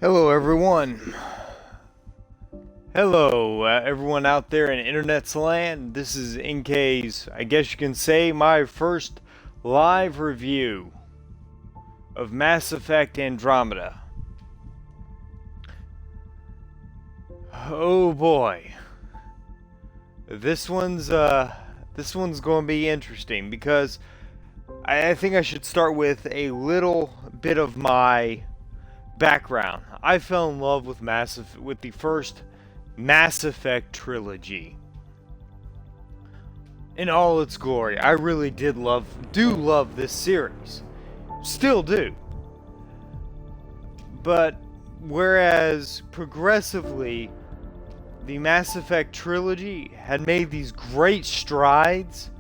Hello, everyone. Hello, everyone out there in internet's land. This is NK's, I guess you can say, my first live review of Mass Effect Andromeda. Oh boy, this one's going to be interesting because I think I should start with a little bit of my background. I fell in love with with the first Mass Effect trilogy in all its glory. I really do love this series. Still do. But whereas progressively the Mass Effect trilogy had made these great strides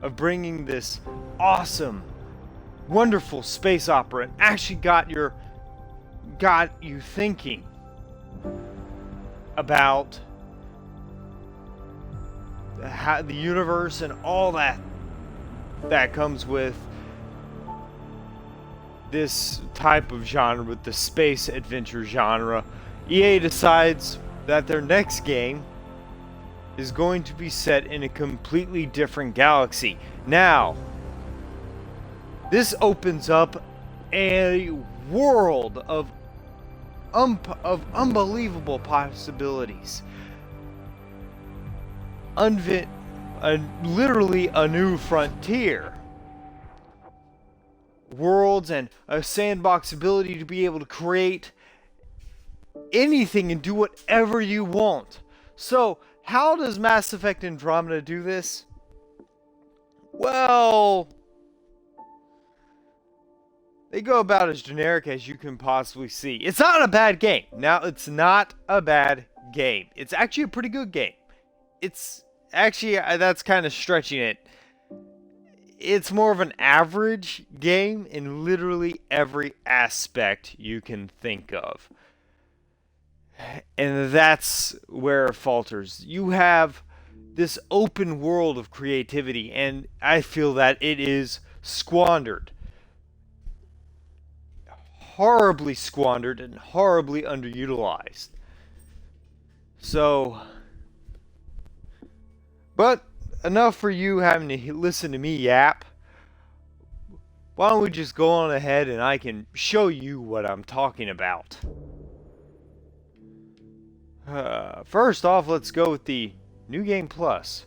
of bringing this awesome, wonderful space opera and actually got you thinking about the universe and all that comes with this type of genre, with the space adventure genre. EA decides that their next game is going to be set in a completely different galaxy. Now, this opens up a world of unbelievable possibilities. Literally a new frontier. Worlds and a sandbox ability to be able to create anything and do whatever you want. So, how does Mass Effect Andromeda do this? Well, they go about as generic as you can possibly see. It's not a bad game. Now, it's not a bad game. It's actually a pretty good game. It's actually, that's kind of stretching it. It's more of an average game in literally every aspect you can think of. And that's where it falters. You have this open world of creativity, and I feel that it is squandered. Horribly squandered and horribly underutilized. So, but enough for you having to listen to me yap. Why don't we just go on ahead and I can show you what I'm talking about. First off, let's go with the New Game Plus.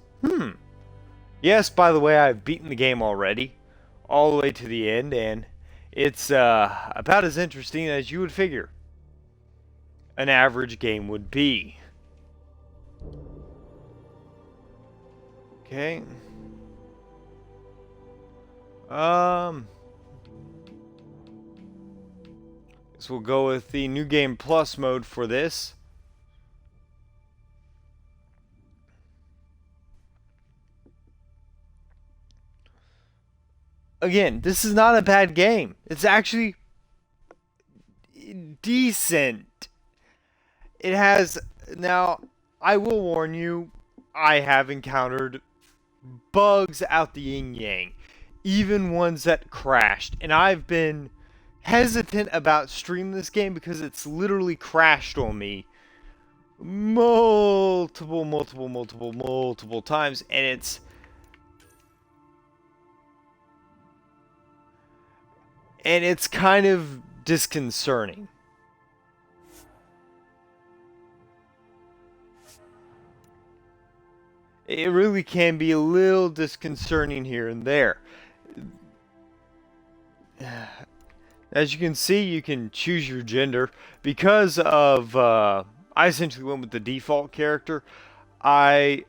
Yes, by the way, I've beaten the game already, all the way to the end, and it's about as interesting as you would figure an average game would be. Okay. Guess we'll go with the New Game Plus mode for this. Again, this is not a bad game. It's actually decent. It has... Now, I will warn you, I have encountered bugs out the yin-yang. Even ones that crashed. And I've been hesitant about streaming this game because it's literally crashed on me multiple times. And it's kind of disconcerting. It really can be a little disconcerting here and there. As you can see, you can choose your gender. Because of, I essentially went with the default character. I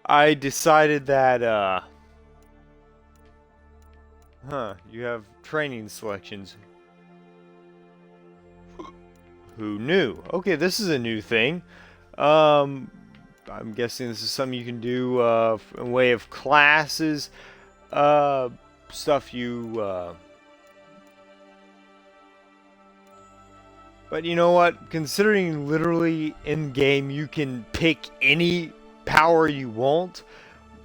decided that, you have training selections. Who knew? Okay, this is a new thing. I'm guessing this is something you can do in way of classes, stuff you. But you know what? Considering literally in game you can pick any power you want,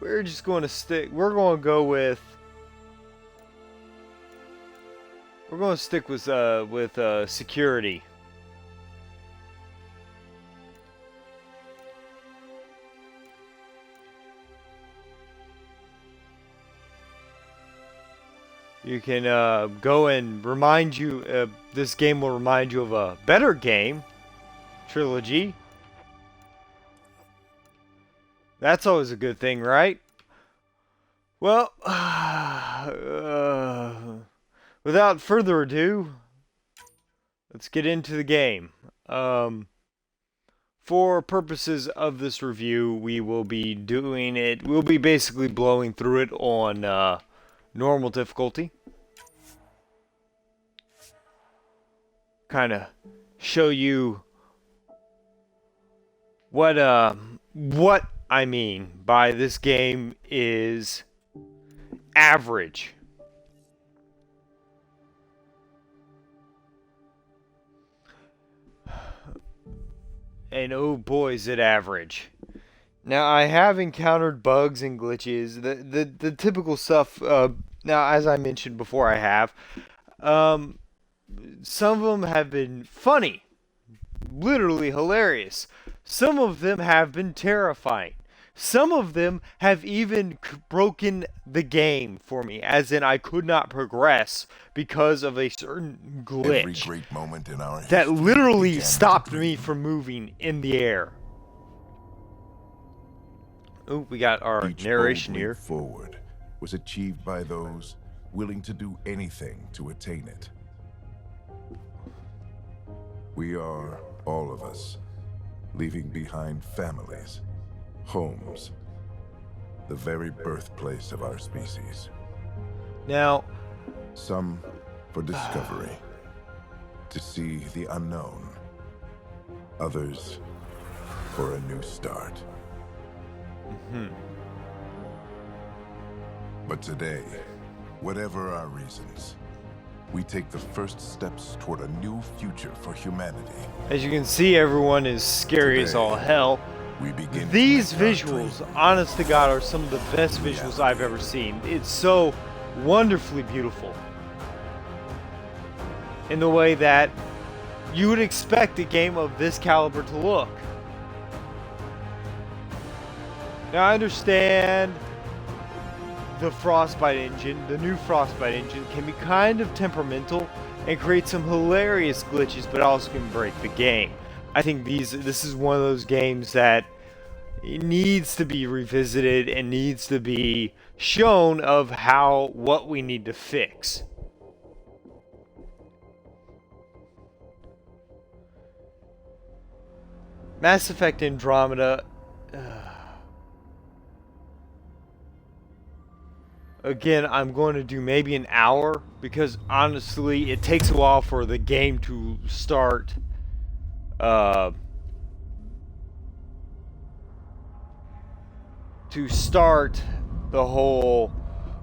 we're just going to stick. We're going to go with We're going to stick with security. You can go and remind you. This game will remind you of a better game trilogy. That's always a good thing, right? Well, without further ado, let's get into the game. For purposes of this review, we will be doing it. We'll be basically blowing through it on normal difficulty. Kind of show you what I mean by this game is average. And oh boy, is it average. Now, I have encountered bugs and glitches, the typical stuff. Now, as I mentioned before, I have. Some of them have been funny, literally hilarious. Some of them have been terrifying. Some of them have even broken the game for me, as in I could not progress because of a certain glitch Every great moment in our that history literally began stopped with me from moving in the air. Oh, we got our each narration bold here. leap forward was achieved by those willing to do anything to attain it. We are, all of us, leaving behind families, homes, the very birthplace of our species. Now, Some for discovery, to see the unknown. Others for a new start. But today, whatever our reasons, we take the first steps toward a new future for humanity. as you can see, everyone is scary as all hell. We begin to These make our visuals, dream honest to God, are some of the best visuals I've ever seen. It's so wonderfully beautiful. In the way that you would expect a game of this caliber to look. Now, I understand the Frostbite engine, the new Frostbite engine, can be kind of temperamental and create some hilarious glitches, but also can break the game. I think this is one of those games that needs to be revisited and needs to be shown of what we need to fix. Mass Effect Andromeda. Again, I'm going to do maybe an hour because honestly, it takes a while for the game to start. The whole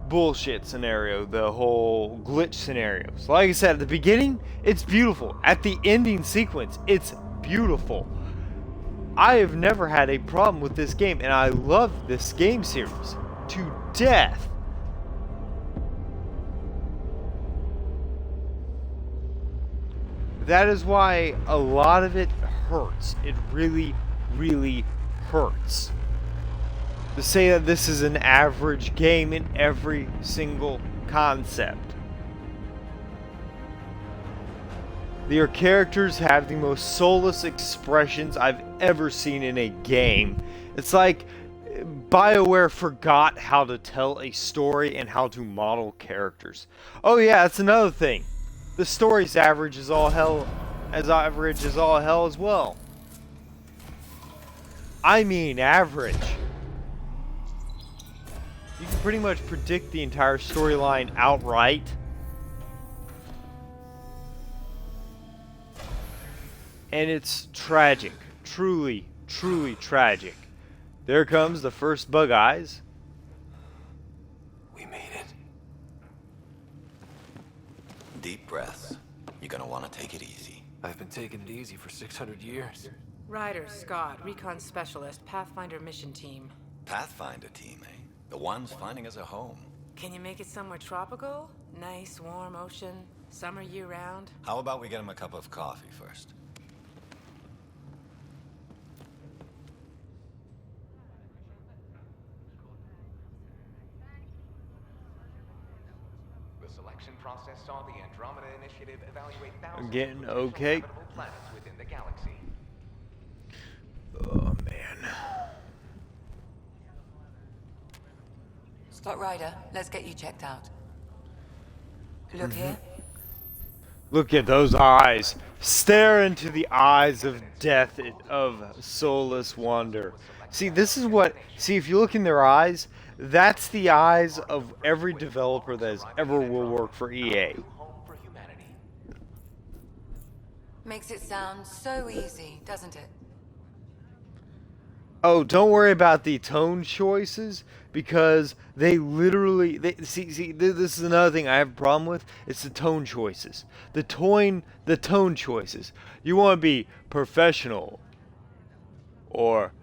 bullshit scenario, the whole glitch scenarios. Like I said, at the beginning, it's beautiful. At the ending sequence, it's beautiful. I have never had a problem with this game, and I love this game series to death. That is why a lot of it hurts. It really, really hurts to say that this is an average game in every single concept. Your characters have the most soulless expressions I've ever seen in a game. It's like BioWare forgot how to tell a story and how to model characters. Oh yeah, that's another thing. The story's average as all hell as well. I mean average. You can pretty much predict the entire storyline outright. And it's tragic. Truly, truly tragic. There comes the first Bug Eyes. We made it. Deep breaths. You're gonna want to take it easy. I've been taking it easy for 600 years. Ryder, Scott, Recon Specialist, Pathfinder Mission Team. Pathfinder team, eh? The ones finding us a home. Can you make it somewhere tropical? Nice, warm ocean? Summer year-round? How about we get him a cup of coffee first? The selection process saw the Andromeda Initiative evaluate thousands Again, of potential okay. habitable planets within the galaxy. Oh man. Scott Ryder, let's get you checked out. Look here. Look at those eyes. Stare into the eyes of death, of soulless wonder. See, this is what... See, if you look in their eyes, that's the eyes of every developer that has ever will work for EA. Home for humanity. Makes it sound so easy, doesn't it? Oh, don't worry about the tone choices, because they literally... See, this is another thing I have a problem with. It's the tone choices. The tone choices. You want to be professional or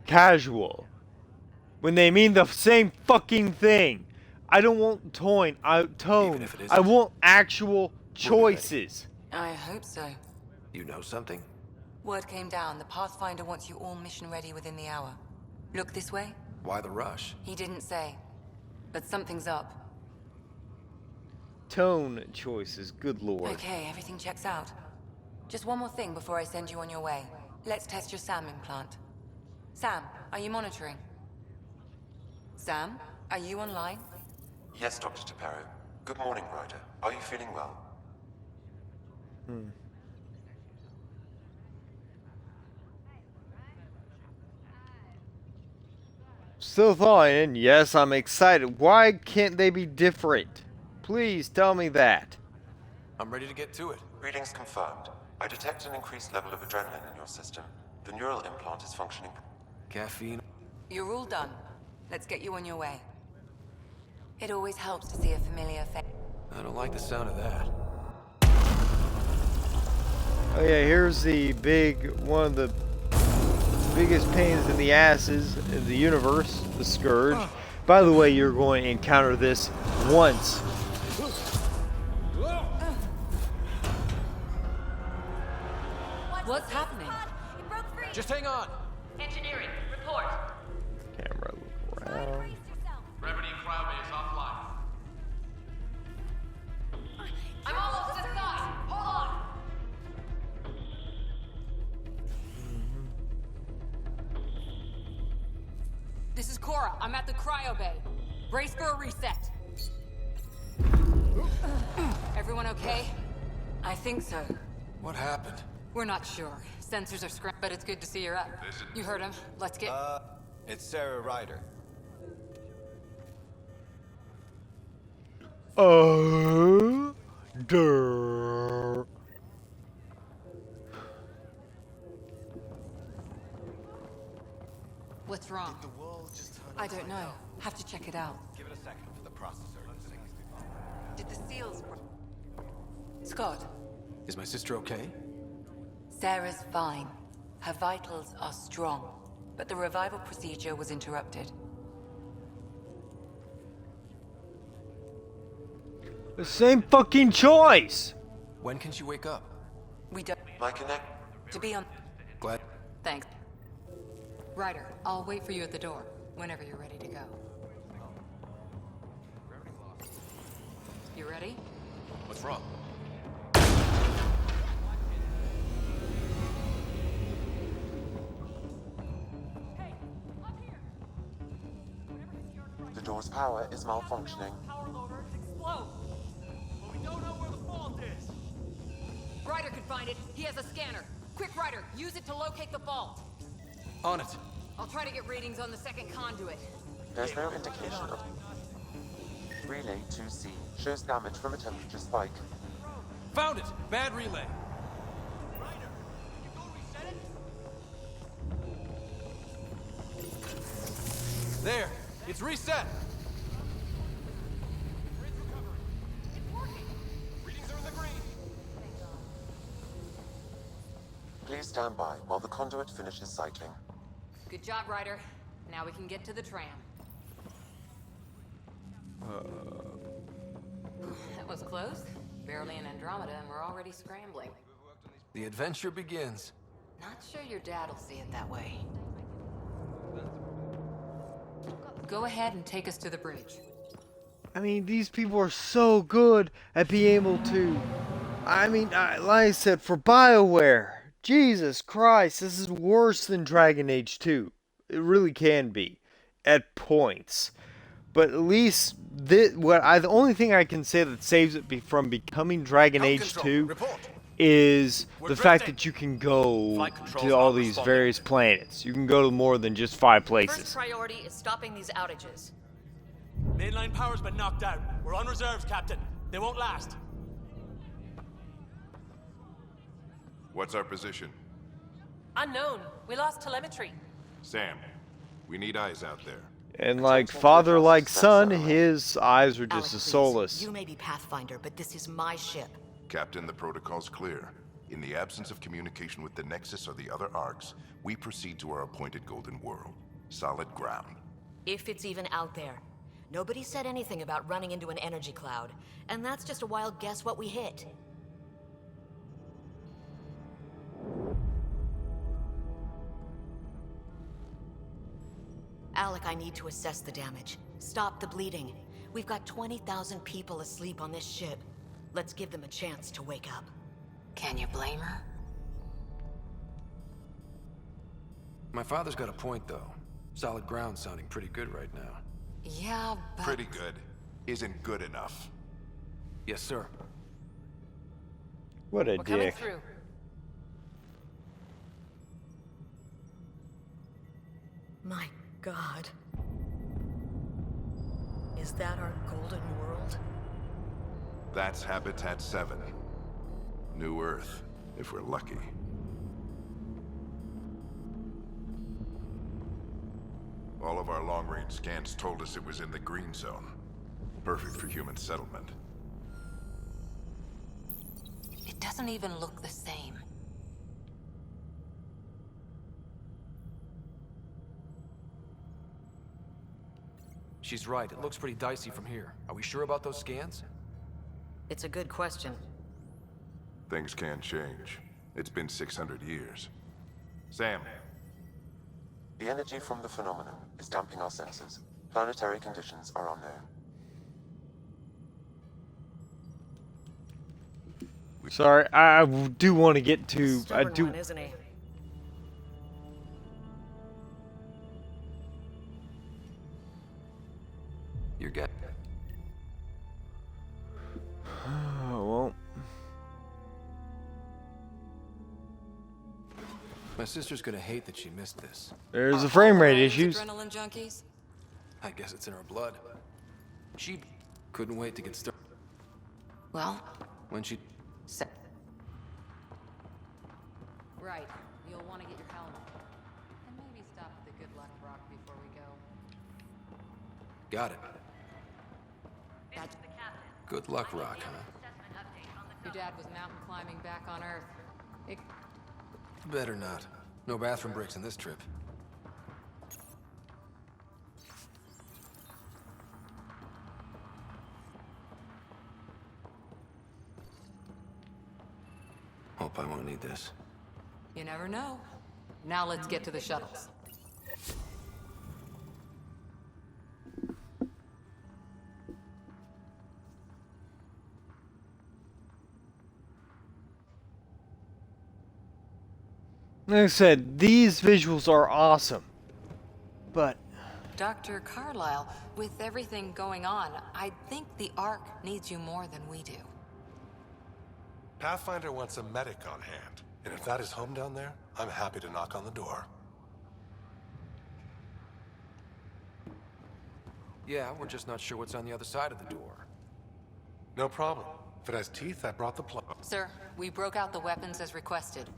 casual when they mean the same fucking thing. I don't want tone. Even if it I isn't. want actual choices. I hope so. You know something? Word came down. The Pathfinder wants you all mission ready within the hour. Look this way? Why the rush? He didn't say. But something's up. Tone choices. Good lord. Okay, everything checks out. Just one more thing before I send you on your way. Let's test your SAM implant. Sam, are you monitoring? Sam, are you online? Yes, Dr. Taparo. Good morning, Ryder. Are you feeling well? Still thawing. Yes, I'm excited. Why can't they be different? Please tell me that. I'm ready to get to it. Readings confirmed. I detect an increased level of adrenaline in your system. The neural implant is functioning. Caffeine. You're all done. Let's get you on your way. It always helps to see a familiar face. I don't like the sound of that. Oh yeah, here's the one of the biggest pains in the asses in the universe, the Scourge. By the way, you're going to encounter this once. What's happening? Just hang on. Engineering, report. Camera, look around. Gravity cryobay is offline. I'm almost inside. Hold on. This is Cora. I'm at the cryo bay. Brace for a reset. Everyone okay? I think so. What happened? We're not sure. Sensors are scrambled, but it's good to see you're up. You heard him. Let's get... It's Sarah Ryder. Durr. What's wrong? I don't know. Have to check it out. Give it a second for the processor. Did the seals... Scott, Is my sister okay? Sarah's fine. Her vitals are strong. But the revival procedure was interrupted. The same fucking choice. When can she wake up? We don't... My connect... To be on... Glad. Thanks. Ryder, I'll wait for you at the door, whenever you're ready to go. You ready? What's wrong? The door's power is malfunctioning. Ryder could find it. He has a scanner. Quick, Ryder, use it to locate the fault. On it. I'll try to get readings on the second conduit. There's no indication of... Relay 2C shows damage from a temperature spike. Found it! Bad relay. There! It's reset! Please stand by while the conduit finishes cycling. Good job, Ryder. Now we can get to the tram. That was close. Barely in Andromeda and we're already scrambling. The adventure begins. Not sure your dad'll see it that way. Go ahead and take us to the bridge. I mean, these people are so good at being able to... I mean, like I said, for BioWare, Jesus Christ, this is worse than Dragon Age 2. It really can be, at points. But at least, the only thing I can say that saves it from becoming Dragon Age 2 is the fact that you can go to all these various planets. You can go to more than just 5 places. First priority is stopping these outages. Mainline power's been knocked out. We're on reserves, Captain. They won't last. What's our position? Unknown. We lost telemetry. Sam, we need eyes out there. And like father, like son, his eyes were just Alec, as please. soulless. You may be Pathfinder, but this is my ship. Captain, the protocol's clear. In the absence of communication with the Nexus or the other arcs, we proceed to our appointed Golden World. Solid ground. If it's even out there. Nobody said anything about running into an energy cloud, and that's just a wild guess what we hit. Alec, I need to assess the damage. Stop the bleeding. We've got 20,000 people asleep on this ship. Let's give them a chance to wake up. Can you blame her? My father's got a point, though. Solid ground sounding pretty good right now. Yeah, but... Pretty good. Isn't good enough. Yes, sir. What a We're coming dick. through. My God. Is that our golden world? That's Habitat 7. New Earth, if we're lucky. All of our long-range scans told us it was in the green zone. Perfect for human settlement. It doesn't even look the same. She's right. It looks pretty dicey from here. Are we sure about those scans? It's a good question. Things can change. It's been 600 years. Sam. The energy from the phenomenon is damping our senses. Planetary conditions are unknown. Sorry, I do want to get to... I Stubborn do... one, isn't he? You're good. Oh, well... My sister's gonna hate that she missed this. There's the frame rate Those issues. Adrenaline junkies? I guess it's in her blood. She couldn't wait to get started. Well, When she... set. Right. You'll want to get your helmet. And maybe stop at the Good Luck Rock before we go. Got it. That's Good luck, Rock, huh? Your dad was mountain climbing back on Earth. Better not. No bathroom breaks in this trip. Hope I won't need this. You never know. Now let's get to the shuttles. Like I said, these visuals are awesome. But... Dr. Carlyle, with everything going on, I think the Ark needs you more than we do. Pathfinder wants a medic on hand, and if that is home down there, I'm happy to knock on the door. Yeah, we're just not sure what's on the other side of the door. No problem. If it has teeth, I brought the plug. Sir, we broke out the weapons as requested.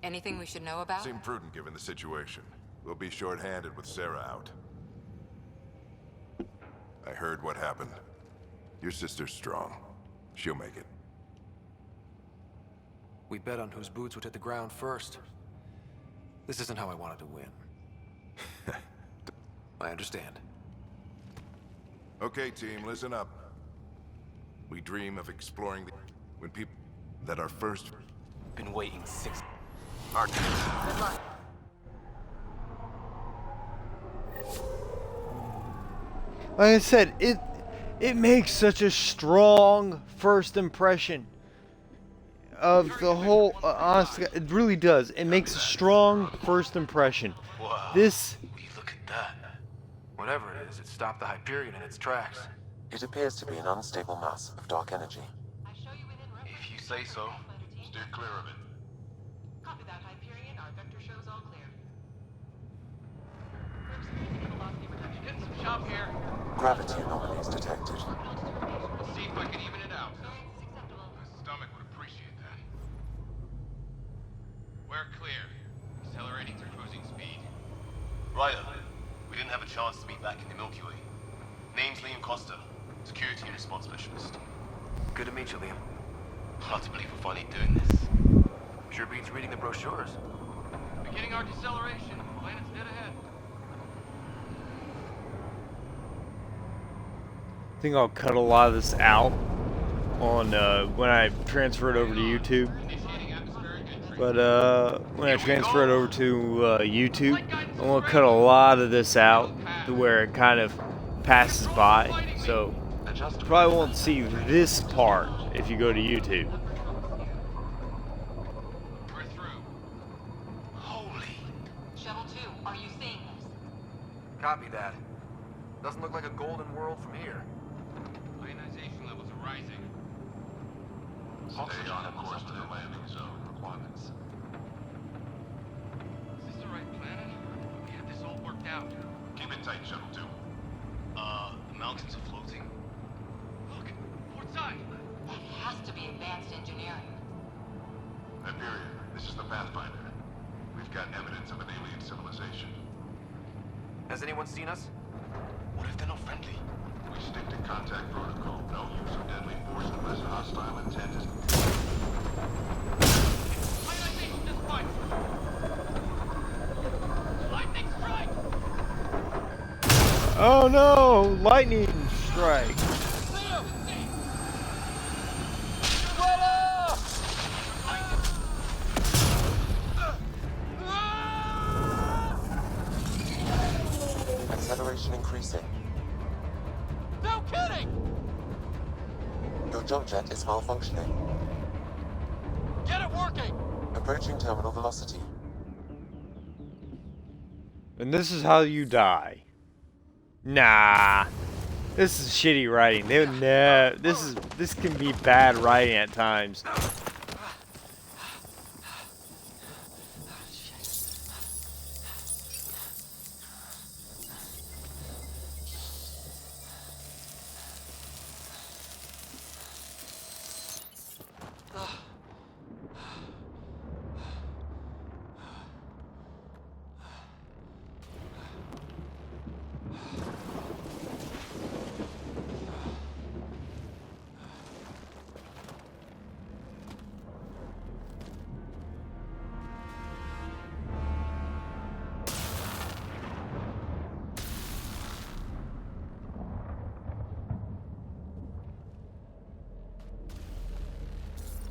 Anything we should know about? Seemed prudent given the situation. We'll be short-handed with Sarah out. I heard what happened. Your sister's strong. She'll make it. We bet on whose boots would hit the ground first. This isn't how I wanted to win. I understand. Okay, team, listen up. We dream of exploring the... When people that are first Been waiting 6. Good luck. Like I said, it makes such a strong first impression of the whole. Honestly, it really does. It makes a strong first impression. Wow. This. Will you look at that? Whatever it is, it stopped the Hyperion in its tracks. It appears to be an unstable mass of dark energy. If you say so. Steer clear of it. Copy that, Hyperion. Our vector shows all clear. Getting some chop here. Gravity anomalies detected. Let's see if I can even it out. My stomach would appreciate that. We're clear. Accelerating to cruising speed. Ryder, we didn't have a chance to meet back in the Milky Way. Name's Liam Costa, security and response specialist. Good to meet you, Liam. Hard to believe we're finally doing this. Sure beats reading the brochures. Beginning our deceleration. Planet's dead ahead. I think I'll cut a lot of this out on when I transfer it over to YouTube. But when I transfer it over to YouTube, I'm gonna cut a lot of this out to where it kind of passes by. So you probably won't see this part if you go to YouTube. We're through. Holy. Shuttle 2, are you seeing this? Copy that. Doesn't look like a golden world from here. Ionization levels are rising. Stay on course to the landing zone. Requirements. Is this the right planet? We had this all worked out. Keep it tight, Shuttle 2. The mountains are floating. Look, port side. That has to be advanced engineering. Hyperion, this is the Pathfinder. We've got evidence of an alien civilization. Has anyone seen us? What if they're not friendly? We stick to contact protocol. No use of deadly force unless hostile intent is... Ionization just fine. Lightning strike! Oh no! Lightning strike! Acceleration increasing. No kidding! Your jump jet is malfunctioning. Get it working! Approaching terminal velocity. And this is how you die. Nah. This is shitty writing. They would this can be bad writing at times.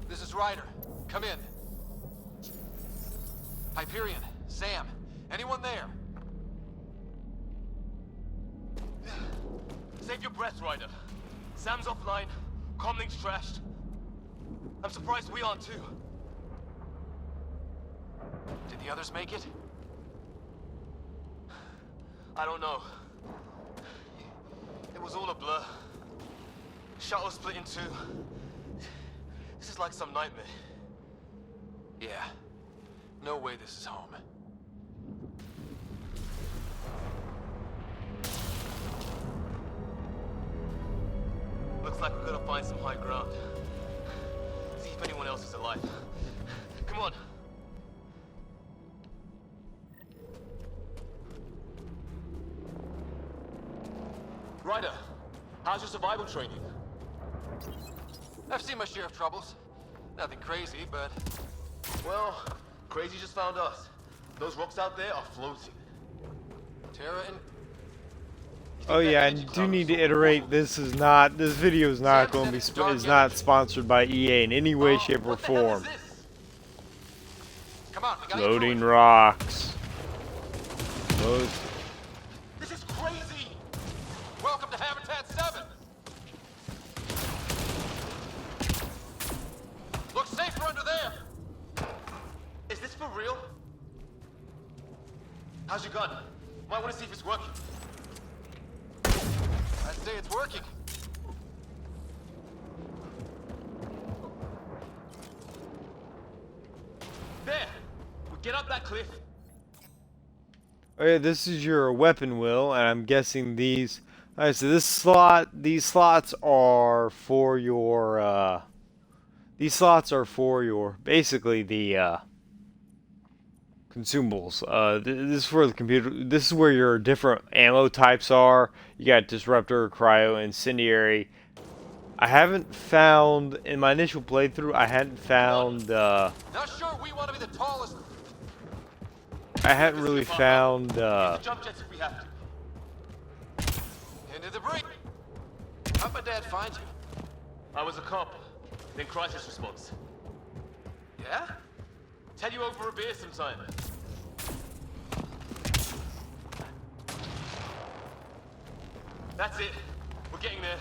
This is Ryder. Come in. Hyperion, Sam, anyone there? Save your breath, Ryder. Sam's offline. Comlink's trashed. I'm surprised we aren't too. Did the others make it? I don't know. It was all a blur. Shuttle split in two. This is like some nightmare. Yeah. No way this is home. Looks like we're gonna find some high ground. See if anyone else is alive. Come on. Ryder, how's your survival training? I've seen my share of troubles. Nothing crazy, but... Well, crazy just found us. Those rocks out there are floating. Terra and... You Oh yeah, I do need to iterate. This video is not going to be is not sponsored by EA in any way, shape, or form. Come on, we gotta Loading rocks. Load. This is crazy! Welcome to Habitat 7! Looks safer under there! Is this for real? How's your gun? Might want to see if it's working. I'd say it's working. There! We get up that cliff. Oh yeah, this is your weapon wheel, and I'm guessing these. Alright, so these slots are for your. These slots are for your basically the consumables. This is for the computer. This is where your different ammo types are. You got disruptor, cryo, incendiary. I haven't found in my initial playthrough. I hadn't found. Not sure we want to be the tallest. I hadn't really found. Jump jets if we have to. Into the break. How'd my dad find you? I was a cop, then crisis response. Yeah? Tell you over a beer sometime. That's it. We're getting there.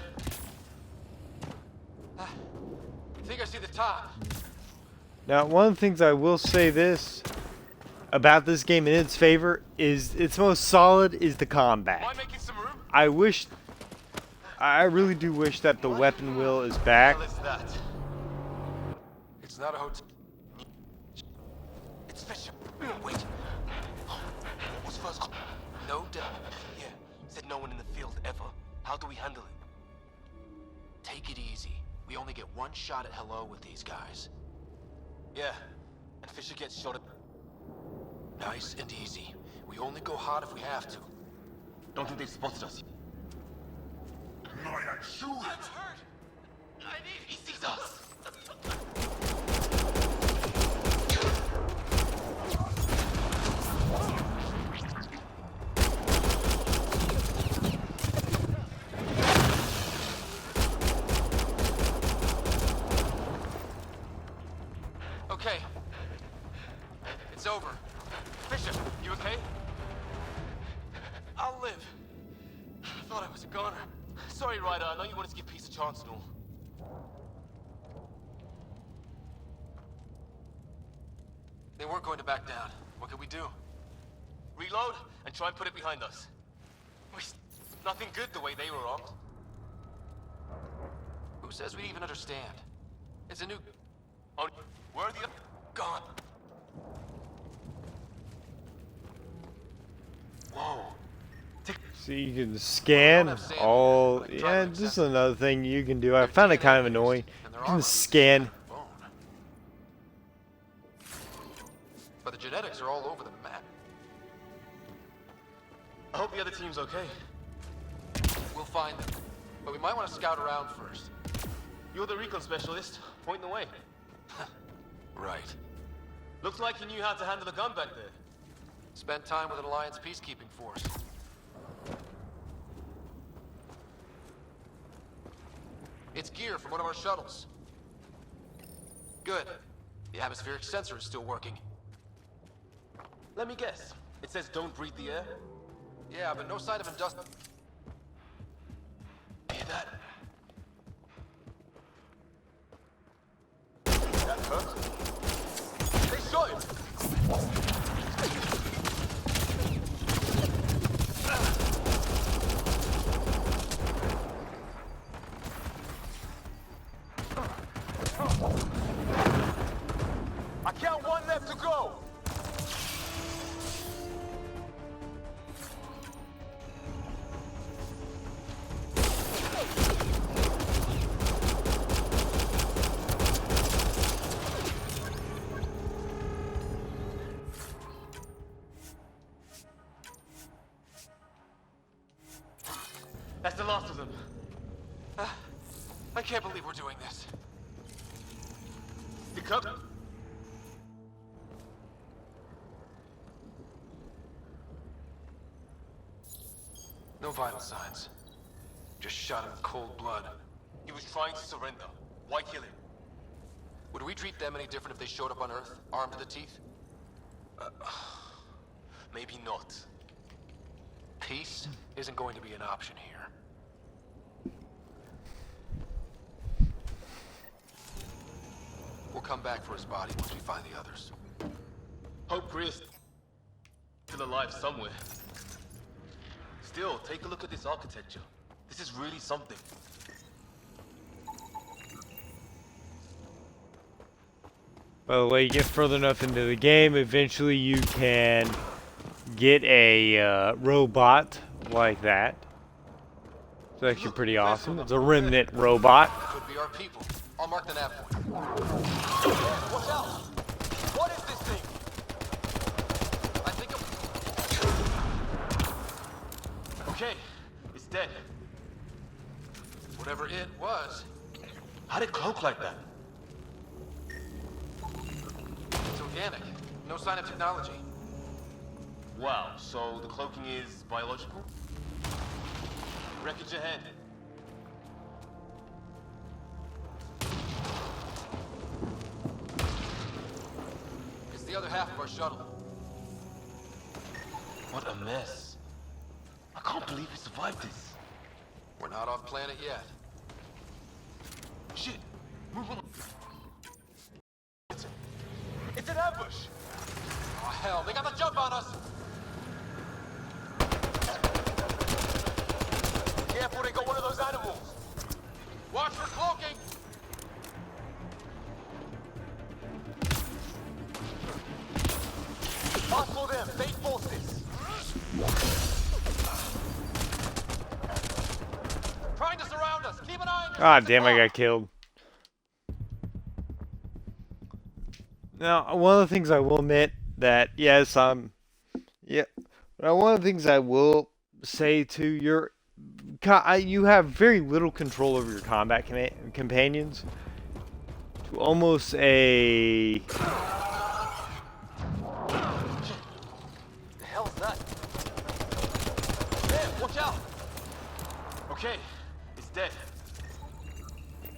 I think I see the top. Now, one of the things I will say this about this game in its favor is its most solid is the combat. Am I making some room? I really do wish that the weapon wheel is back. What is that? It's not a hotel. It's Fisher. Wait. What was first? No doubt. Yeah, said no one in the field ever. How do we handle it? Take it easy. We only get one shot at hello with these guys. Yeah, and Fisher gets shot at. Nice and easy. We only go hard if we have to. Don't think they've spotted us. I'm hurt! I need... He sees us! Okay. It's over. Fisher, you okay? I'll live. I thought I was a goner. Sorry, Ryder. I know you wanted to give peace a chance and all. They weren't going to back down. What can we do? Reload and try and put it behind us. Nothing good the way they were armed. Who says we'd even understand? It's a new... Oh, where are the... Gone. Whoa. So you can scan all. Yeah, this is another thing you can do. I found it kind of annoying. You can scan. But the genetics are all over the map. I hope the other team's okay. We'll find them. But we might want to scout around first. You're the recon specialist. Point the way. Right. Looks like you knew how to handle a gun back there. Spent time with an Alliance peacekeeping force. It's gear from one of our shuttles. Good. The atmospheric sensor is still working. Let me guess. It says don't breathe the air? Yeah, but no sign of industrial. Hear that? That hurt? They shot him! I count one left to go! That's the last of them. I can't believe we're doing this. The cup. No vital signs. Just shot him in cold blood. He was trying to surrender. Why kill him? Would we treat them any different if they showed up on Earth, armed to the teeth? Maybe not. Peace isn't going to be an option here. We'll come back for his body once we find the others. Hope Chris still alive somewhere. Still, take a look at this architecture. This is really something. By the way, you get further enough into the game, eventually you can get a robot like that. It's actually pretty awesome. It's a remnant robot. Could be our people. I'll mark the nav point. Watch out! What is this thing? I think Okay, it's dead. whatever it was. How'd it cloak like that? It's organic. No sign of technology. Wow, so the cloaking is biological? Wreckage ahead. It's the other half of our shuttle. What a mess. I can't believe we survived this. We're not off planet yet. Shit, move on. It's an ambush. Oh hell, they got the jump on us! Careful, they got one of those animals. Watch for cloaking! Hustle them, they force this. Trying to surround us! Keep an eye on your... Ah, damn, I got killed. Now, one of the things I will admit that, yes, one of the things I will say to your, you have very little control over your combat companions. To almost a... The hell's that? Man, watch out! Okay, it's dead.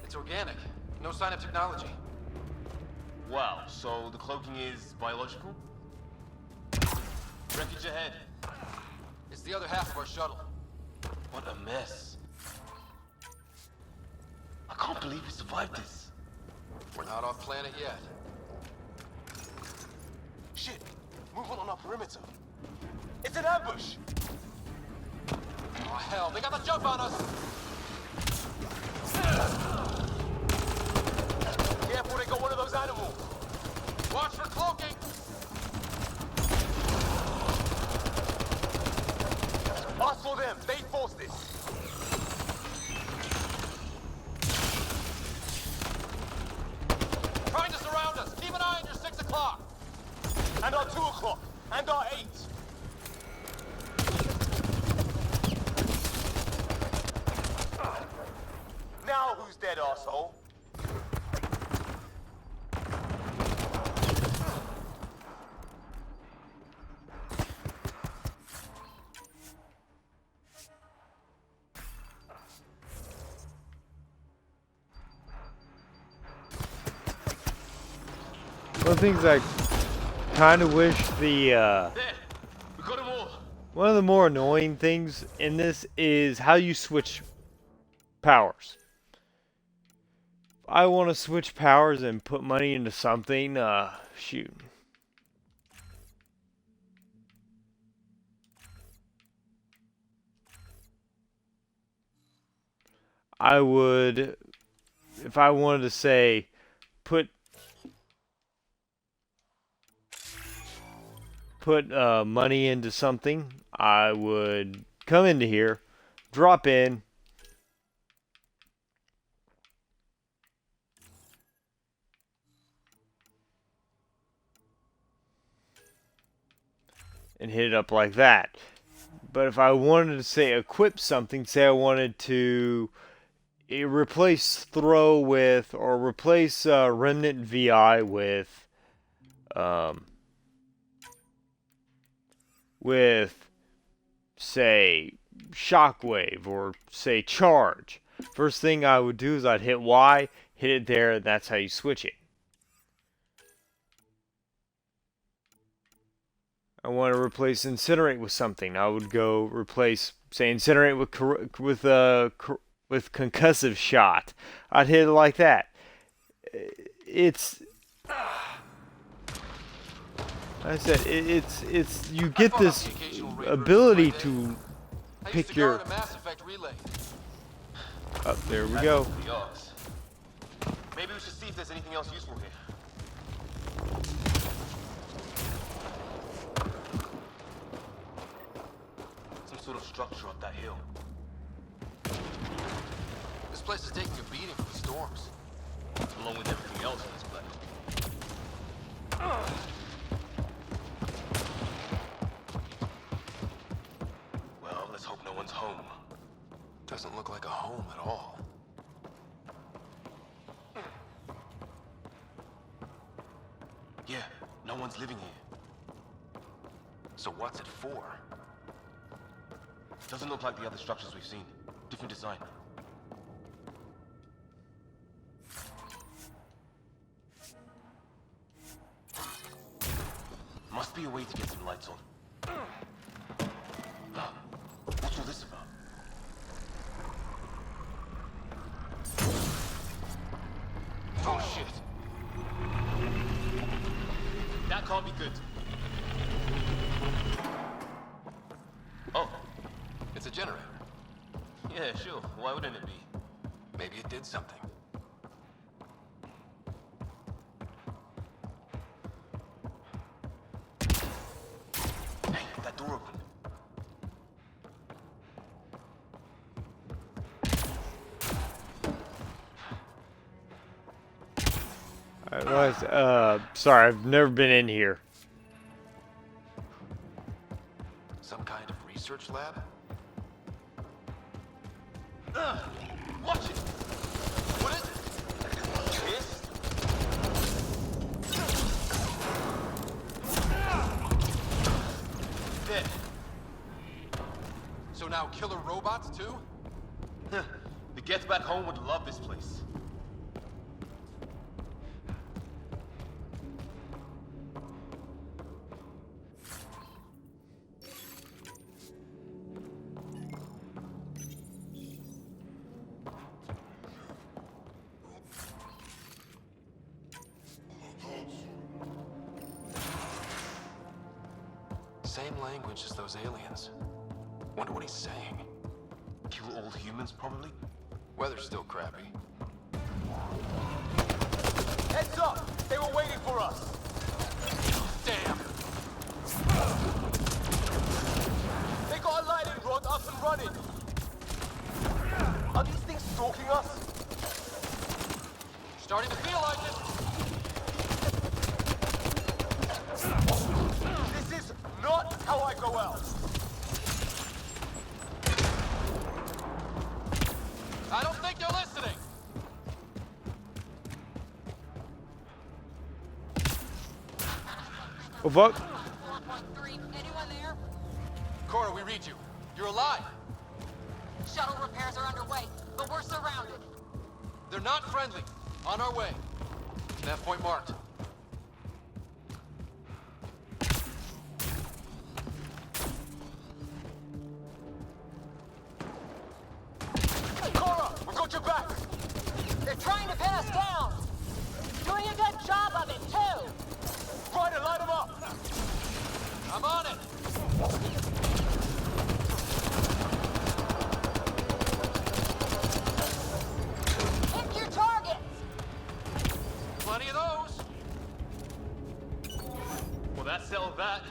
It's organic. No sign of technology. Wow, so the cloaking is biological? Wreckage ahead. It's the other half of our shuttle. What a mess. I can't believe we survived this. We're not off planet yet. Shit, movement on our perimeter. It's an ambush. Oh hell, they got the jump on us! Careful, they got one of those animals. Watch for cloaking! Hustle them, they force this. Trying to surround us! Keep an eye on your 6 o'clock! And our 2 o'clock. And our 8. Now who's dead, arsehole? One of the things I kind of wish the, There, we got them all. one of the more annoying things in this is how you switch powers. If I want to switch powers and put money into something, shoot. I would, if I wanted to say, put money into something, I would come into here, drop in, and hit it up like that. But if I wanted to say equip something, say I wanted to replace throw with, or replace remnant VI with, say, shockwave or say charge. First thing I would do is I'd hit Y, hit it there, and that's how you switch it. I want to replace incinerate with something. I would go replace, say, incinerate with concussive shot. I'd hit it like that. It's, like I said, it's you get this ability to pick your. Up there we go. Maybe we should see if there's anything else useful here. Some sort of structure up that hill. This place is taking a beating from the storms. Along with everything else in this place. Well, let's hope no one's home. Doesn't look like a home at all. Yeah, no one's living here. So what's it for? Doesn't look like the other structures we've seen. Different design. Must be a way to get some lights on. What's all this about? Oh shit! That can't be good. Oh, It's a generator. yeah, sure. Why wouldn't it be? Maybe it did something. Hey, that door opened. Sorry, I've never been in here. Some kind of research lab? Watch it! What is it? This? There. So now killer robots too? The Gets Back Home would love this place. Same language as those aliens. Wonder what he's saying. Kill all humans, probably? Weather's still crappy. Heads up! They were waiting for us! Damn! They got a lighting rod up and running! Are these things stalking us? Starting to feel like it! This is not how I go out! I don't think they're listening! Oh, fuck. 4.3, anyone there? Cora, we read you. You're alive! Shuttle repairs are underway, but we're surrounded. They're not friendly. On our way. Nav point marked. Cora, we got your back! They're trying to pin us down! Doing a good job of it, too! Ryder, light them up! I'm on it! Hit your targets! Plenty of those! Well, that settled that.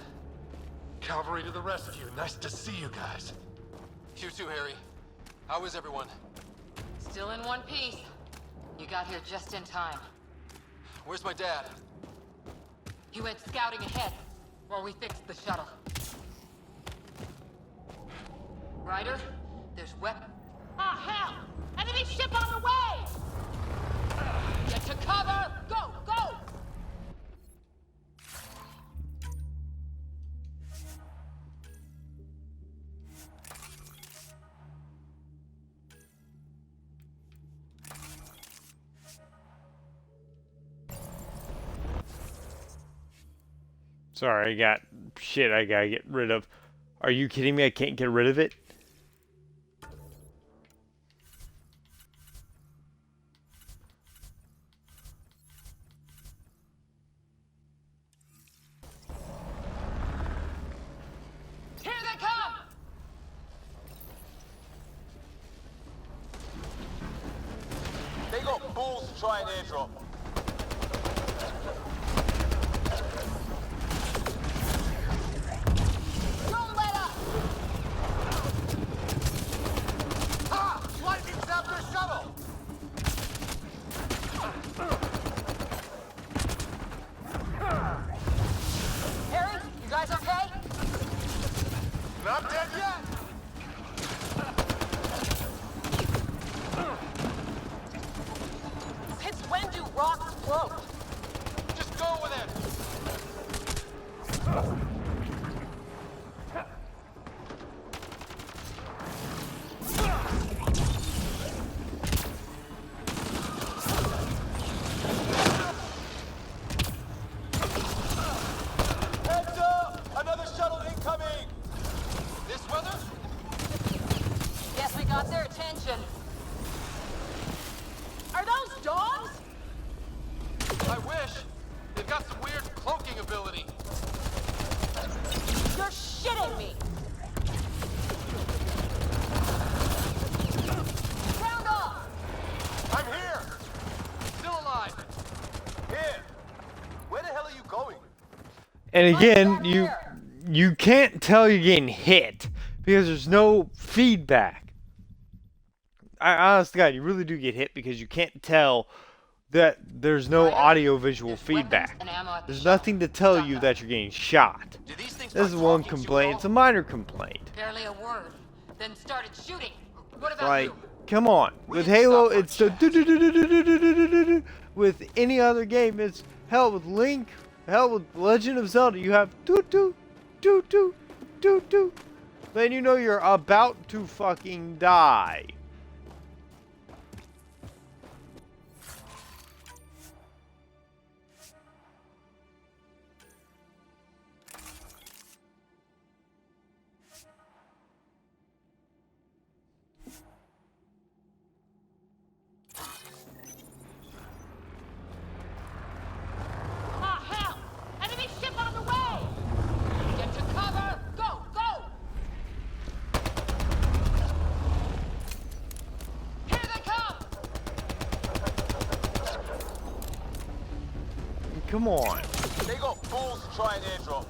Cavalry to the rescue. Nice to see you guys. You too, Harry. How is everyone? Still in one piece. You got here just in time. Where's my dad? He went scouting ahead while we fixed the shuttle. Ryder, there's weapon. Ah, hell! Enemy ship on the way! Get to cover! Go, go! Sorry, I got shit I gotta get rid of. Are you kidding me? I can't get rid of it? Here they come! They got balls to try an airdrop. Don't let up! Ha! Lightning zapped their shuttle! Harry, you guys okay? Not dead yet! Since when do rocks float? Just go with it! Heads up! Another shuttle incoming! This weather? Guess we got their attention. Are those dogs? I wish. They've got some weird cloaking ability. You're shitting me! Round off! I'm here! Still alive! Here! Where the hell are you going? And again, you can't tell you're getting hit because there's no feedback. Honest to God, you really do get hit because you can't tell that there's no audio-visual feedback. There's nothing to tell you that you're getting shot. This is one complaint. It's a minor complaint. Barely a word. Then started shooting. What about Like, you? come on. With Halo, it's the do-do-do-do-do-do-do-do-do. With any other game, it's hell with Link, hell with Legend of Zelda. You have do-do, do-do, do-do. Then you know you're about to fucking die. Ah, hell! Enemy ship on the way! Get to cover! Go, go! Here they come! Come on. They got balls to try an airdrop.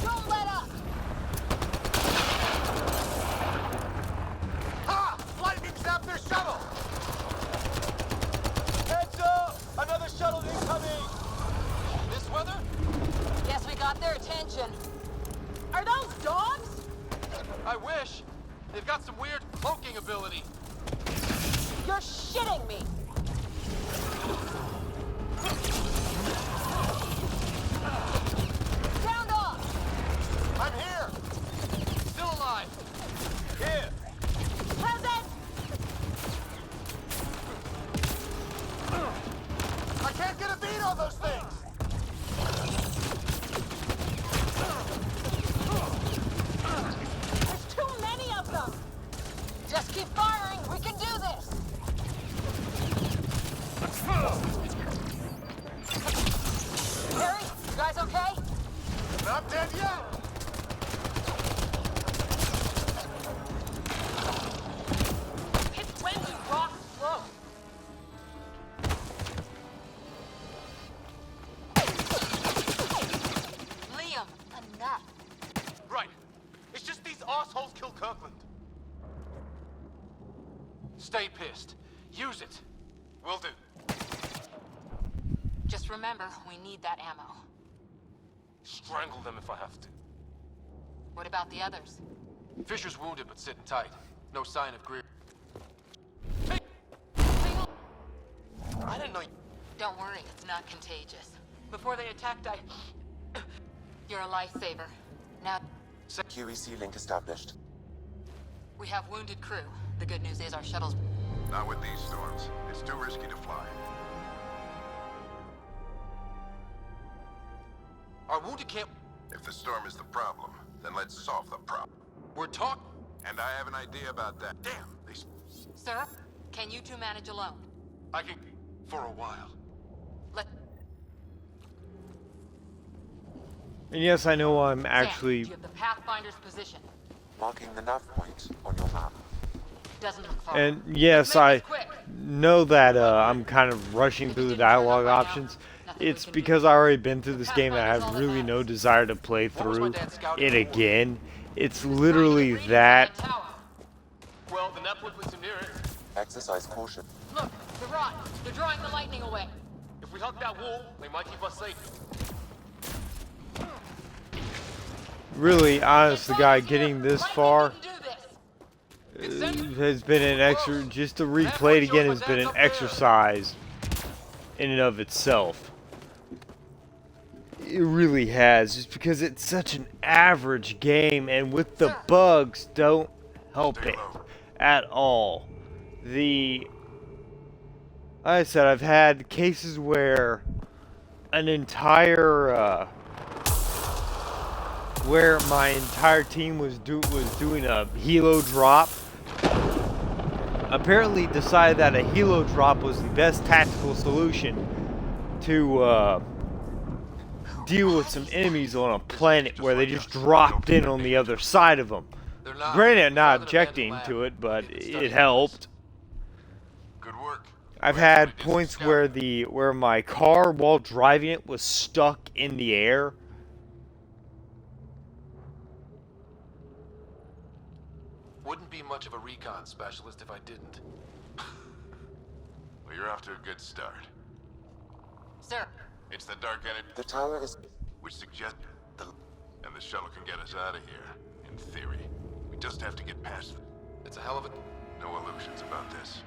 Don't let up! Ha! Lightning zapped their shuttle! Heads up! Another shuttle incoming! This weather? Guess we got their attention. Are those dogs? I wish. They've got some weird cloaking ability. You're shitting me! Round off! I'm here! Still alive! Here! Present! I can't get a beat on those things! There's too many of them! Just keep firing, we can do this! Harry, you guys okay? Not dead yet! It's when do rocks float? Liam, enough. Right. It's just these assholes kill Kirkland. Stay pissed. Use it. Will do. Just remember, we need that ammo. Strangle them if I have to. What about the others? Fisher's wounded but sitting tight. No sign of Greer. I didn't know you... Don't worry, it's not contagious. Before they attacked, You're a lifesaver. Now, QEC link established. we have wounded crew. The good news is our shuttle's... Not with these storms. It's too risky to fly. Our wounded can't... If the storm is the problem, then let's solve the problem. We're talking... And I have an idea about that. Damn, these... Sir, can you two manage alone? I can... for a while. Let... And yes, I know I'm Sam, actually... do you have the Pathfinder's position? Marking the nav point on your map. Doesn't look far. And yes, I know that I'm kind of rushing through the dialogue options. It's because I already been through this game and I have really no desire to play through it again. It's literally that. Well, the net puts him near it. Exercise caution. Look, the rod. They're drawing the lightning away. If we hug that wall, they might keep us safe. Really, honest to God, getting this far has been an extra. Just to replay it again has been an exercise in and of itself. It really has, just because it's such an average game, and with the bugs, don't help it at all. Like I said, I've had cases where an entire, where my entire team was doing a helo drop. Apparently decided that a helo drop was the best tactical solution to deal with some enemies on a planet where they just dropped in on the other side of them. Granted, I'm not objecting to it, but it helped. Good work. I've had points where my car, while driving it, was stuck in the air. Wouldn't be much of a recon specialist if I didn't. Well, you're off to a good start. Sir. It's the dark energy... The tower is... which suggests... And the shuttle can get us out of here, in theory. We just have to get past it. It's a hell of a... No illusions about this.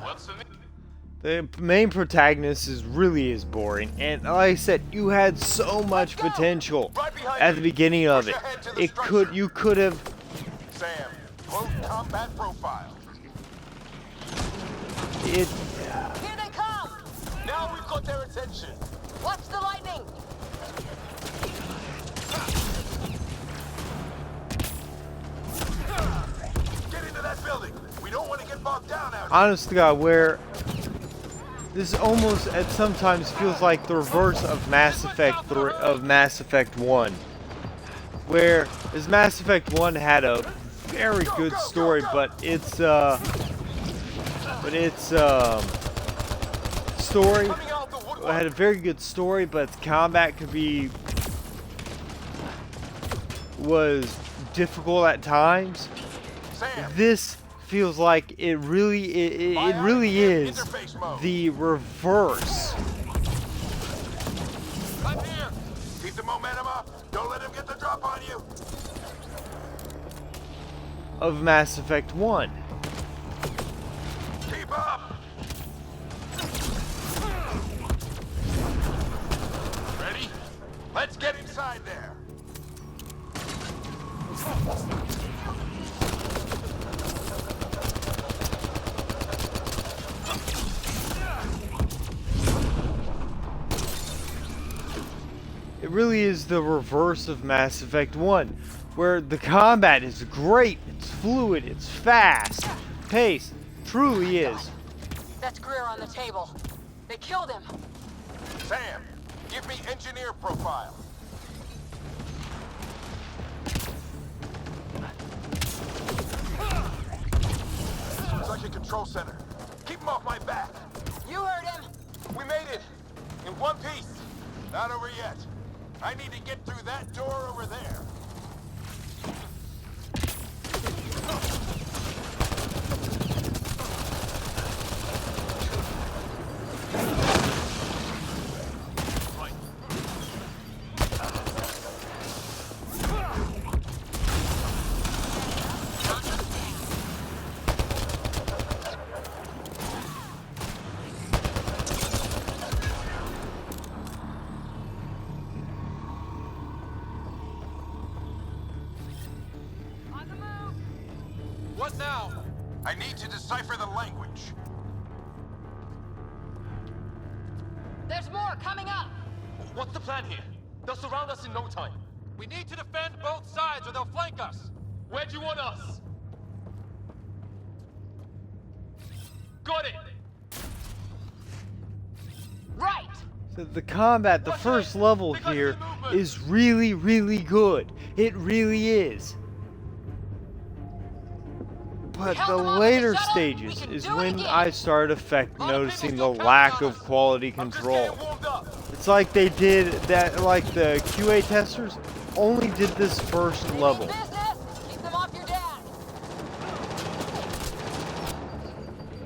What's the... The main protagonist really is boring, and like I said, you had so much potential at the beginning of it. You could have... Sam, close combat profile. Here they come! Now we've got their attention. Watch the lightning! Get into that building. We don't want to get bogged down out here. Honest to God, where this almost at sometimes feels like the reverse of Mass Effect 1, where as Mass Effect 1 had a very good story, but its story had a very good story, but its combat was difficult at times. This feels like it really is the reverse. Keep the momentum up. Don't let him get the drop on you. Of Mass Effect 1. Keep up. Ready? Let's get inside there. It really is the reverse of Mass Effect 1, where the combat is great, it's fluid, it's fast, paced, truly is. That's Greer on the table. They killed him. Sam, give me engineer profile. It's like a control center. Keep him off my back. You heard him. We made it. In one piece. Not over yet. I need to get through that door over there. What now? I need to decipher the language. There's more coming up. What's the plan here? They'll surround us in no time. We need to defend both sides or they'll flank us. Where do you want us? Got it! Right. So the combat, the first level here, is really, really good. It really is. But the later stages is when I started noticing the lack of quality control. It's like they did that, like the QA testers only did this first level. Keep them off your dad.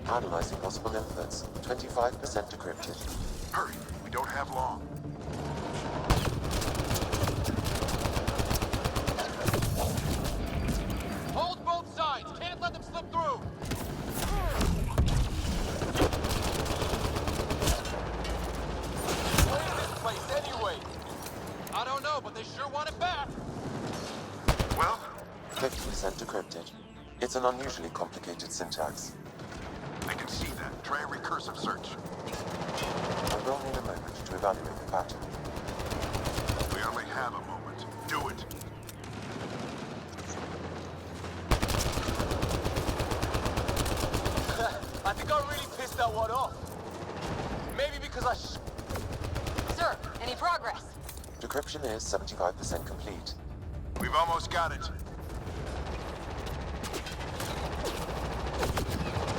Analyzing possible inputs. 25% decrypted. Hurry, we don't have long. Hold both sides, can't let them slip through. What is this place anyway? I don't know, but they sure want it back. Well? 50% decrypted. It's an unusually complicated syntax. I can see that. Try a recursive search. I will need a moment to evaluate the pattern. We only have a moment. Do it. I think I really pissed that one off. Maybe because I Sir, any progress? Decryption is 75% complete. We've almost got it.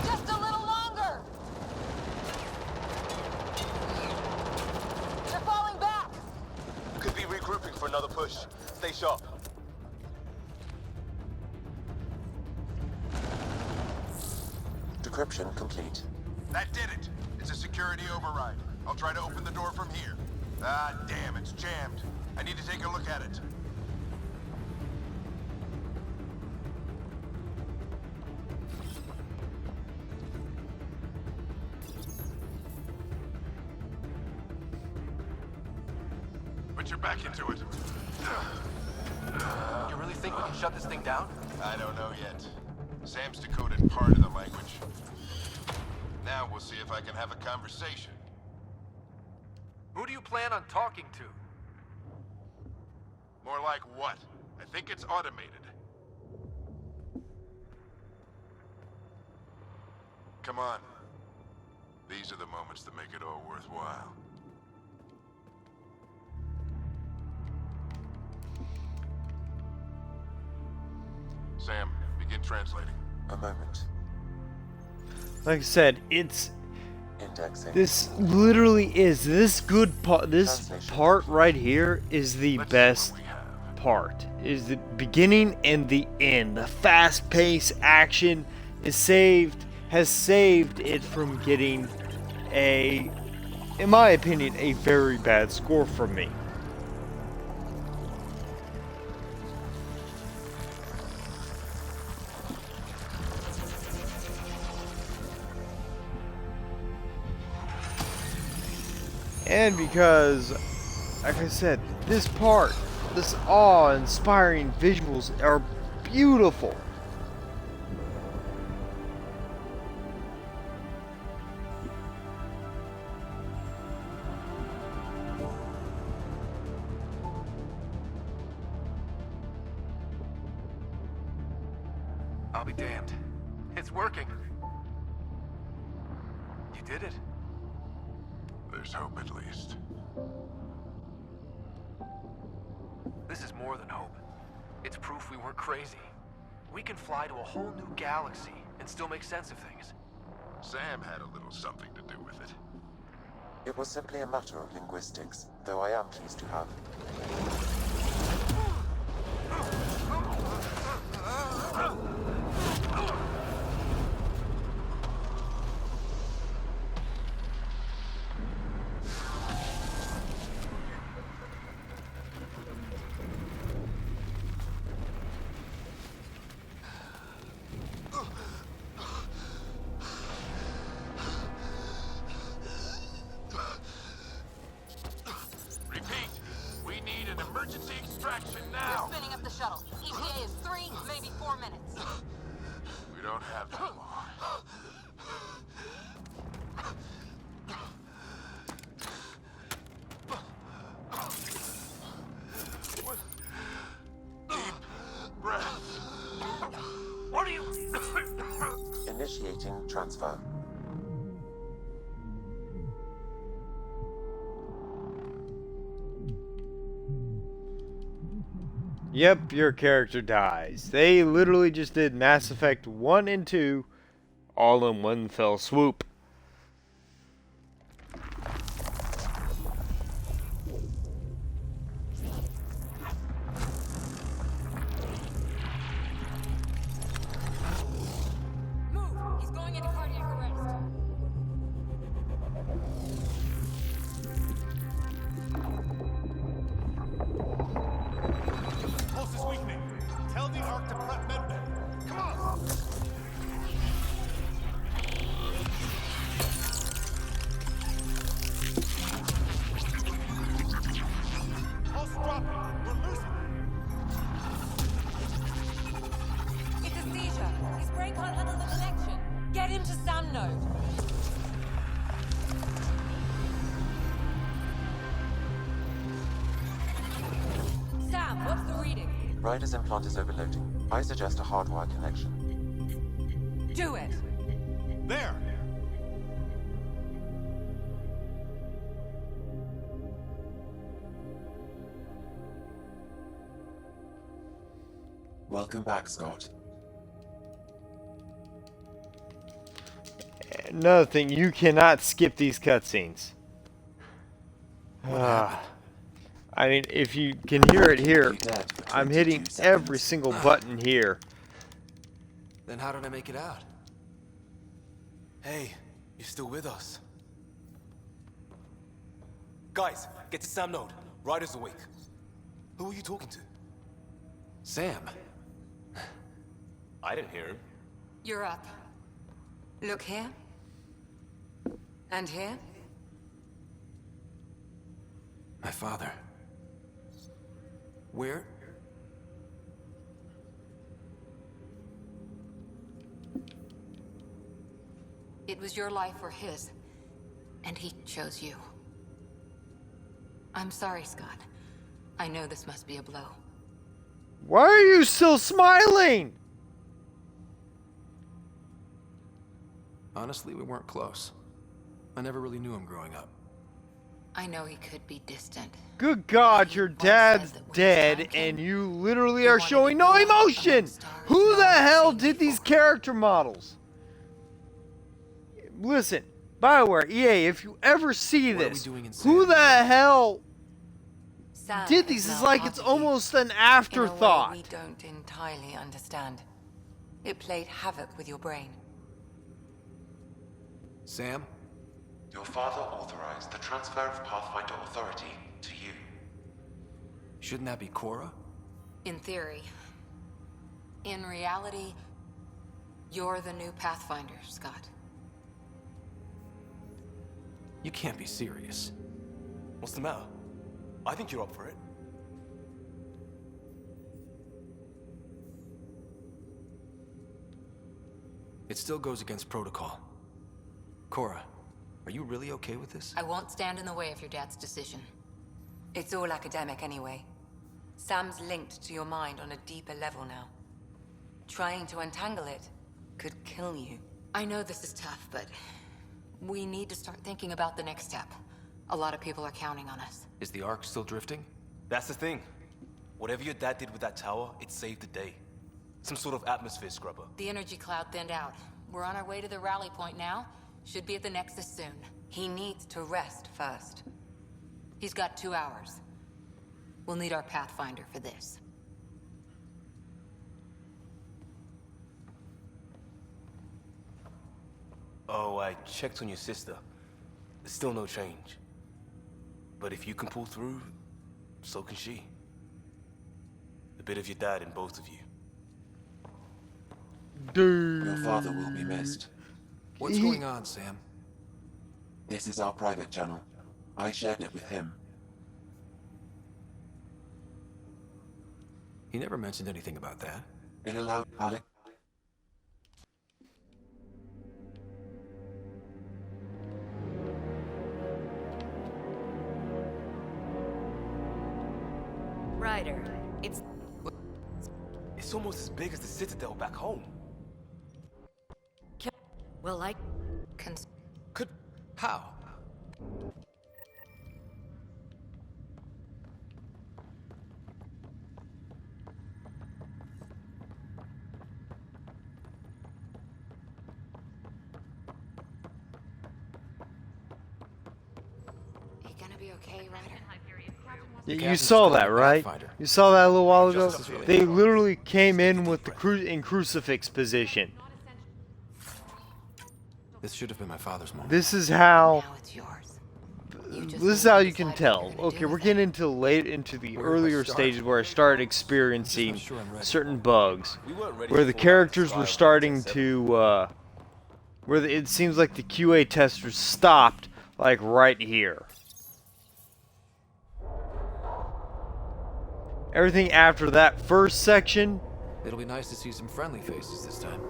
Just a little longer. They're falling back. could be regrouping for another push. Stay sharp. Decryption complete. That did it. It's a security override. I'll try to open the door from here. Ah, damn, it's jammed. I need to take a look at it. Put your back into it. You really think we can shut this thing down? I don't know yet. Sam's decoded part of the language. Now we'll see if I can have a conversation. Who do you plan on talking to? More like what? I think it's automated. Come on. These are the moments that make it all worthwhile. Sam, begin translating. A moment. Like I said, it's Indexing. this literally is this good part. This part right here is the best part. Is the beginning and the end. The fast-paced action has saved it from getting a, in my opinion, a very bad score from me. And because, like I said, this part, this awe-inspiring visuals are beautiful. I'll be damned. It's working. You did it. There's hope at least. This is more than hope. It's proof we weren't crazy. We can fly to a whole new galaxy and still make sense of things. Sam had a little something to do with it. It was simply a matter of linguistics, though I am pleased to have. What are you... Initiating transfer. Yep, your character dies. They literally just did Mass Effect 1 and 2 all in one fell swoop. Move! He's going into cardiac arrest. Pulse is weakening. Tell the Ark to prep medbay. Come on! Pulse dropping. We're losing. It's a seizure. His brain can't handle the connection. Get him to Sam node. Sam, what's the reading? Ryder's implant is overloading. I suggest a hardwire connection. Do it. There! Welcome back, Scott. Another thing, you cannot skip these cutscenes. I mean, if you can hear it here, I'm hitting every single button here. Then how did I make it out? Hey, you're still with us. Guys, get to Sam node. Ryder's awake. Who are you talking to? Sam. I didn't hear him. You're up. Look here. And here. My father. Where? It was your life or his. And he chose you. I'm sorry, Scott. I know this must be a blow. Why are you still smiling? Honestly, we weren't close. I never really knew him growing up. I know he could be distant. Good God, your dad's dead and you literally are showing no emotion! Who the hell did these character models? Listen, BioWare, EA, if you ever see this, who the hell did these? It's like it's almost an afterthought. In a way we don't entirely understand. It played havoc with your brain. Sam? Your father authorized the transfer of Pathfinder authority to you. Shouldn't that be Cora? In theory. In reality, you're the new Pathfinder, Scott. You can't be serious. What's the matter? I think you're up for it. It still goes against protocol. Cora, are you really okay with this? I won't stand in the way of your dad's decision. It's all academic anyway. Sam's linked to your mind on a deeper level now. Trying to untangle it could kill you. I know this is tough, but we need to start thinking about the next step. A lot of people are counting on us. Is the Ark still drifting? That's the thing. Whatever your dad did with that tower, it saved the day. Some sort of atmosphere scrubber. The energy cloud thinned out. We're on our way to the rally point now. Should be at the Nexus soon. He needs to rest first. He's got 2 hours. We'll need our Pathfinder for this. Oh, I checked on your sister. There's still no change. But if you can pull through, so can she. A bit of your dad in both of you. Your father will be missed. What's going on, Sam? This is our private channel. I shared it with him. He never mentioned anything about that. It allowed Alec. Ryder, It's almost as big as the Citadel back home. Well, I... Could... how? Be okay, Ryder? You saw that, right? You saw that a little while ago? They literally came in with the in crucifix position. This should have been my father's moment. This is how... Now it's yours. This is how you can tell. Okay, we're getting into the earlier stages where I started experiencing certain bugs. Where the characters were starting to... where it seems like the QA testers stopped, like, right here. Everything after that first section... It'll be nice to see some friendly faces this time.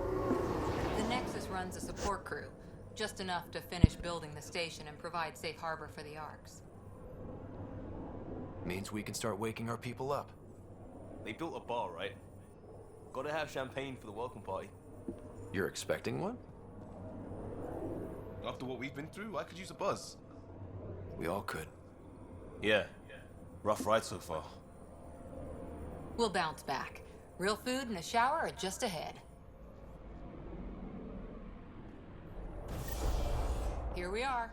The Nexus runs a support crew. Just enough to finish building the station and provide safe harbor for the Arks. Means we can start waking our people up. They built a bar, right? Gotta have champagne for the welcome party. You're expecting one? After what we've been through, I could use a buzz. We all could. Yeah. Rough ride so far. We'll bounce back. Real food and a shower are just ahead. Here we are.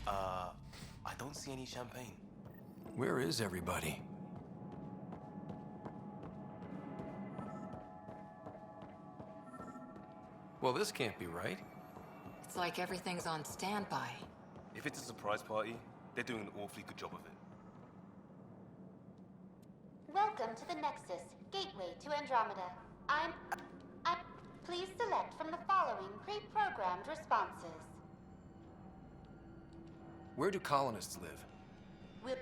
I don't see any champagne. Where is everybody? Well, this can't be right. It's like everything's on standby. If it's a surprise party, they're doing an awfully good job of it. Welcome to the Nexus, gateway to Andromeda. I'm... Please select from the following pre-programmed responses. Where do colonists live?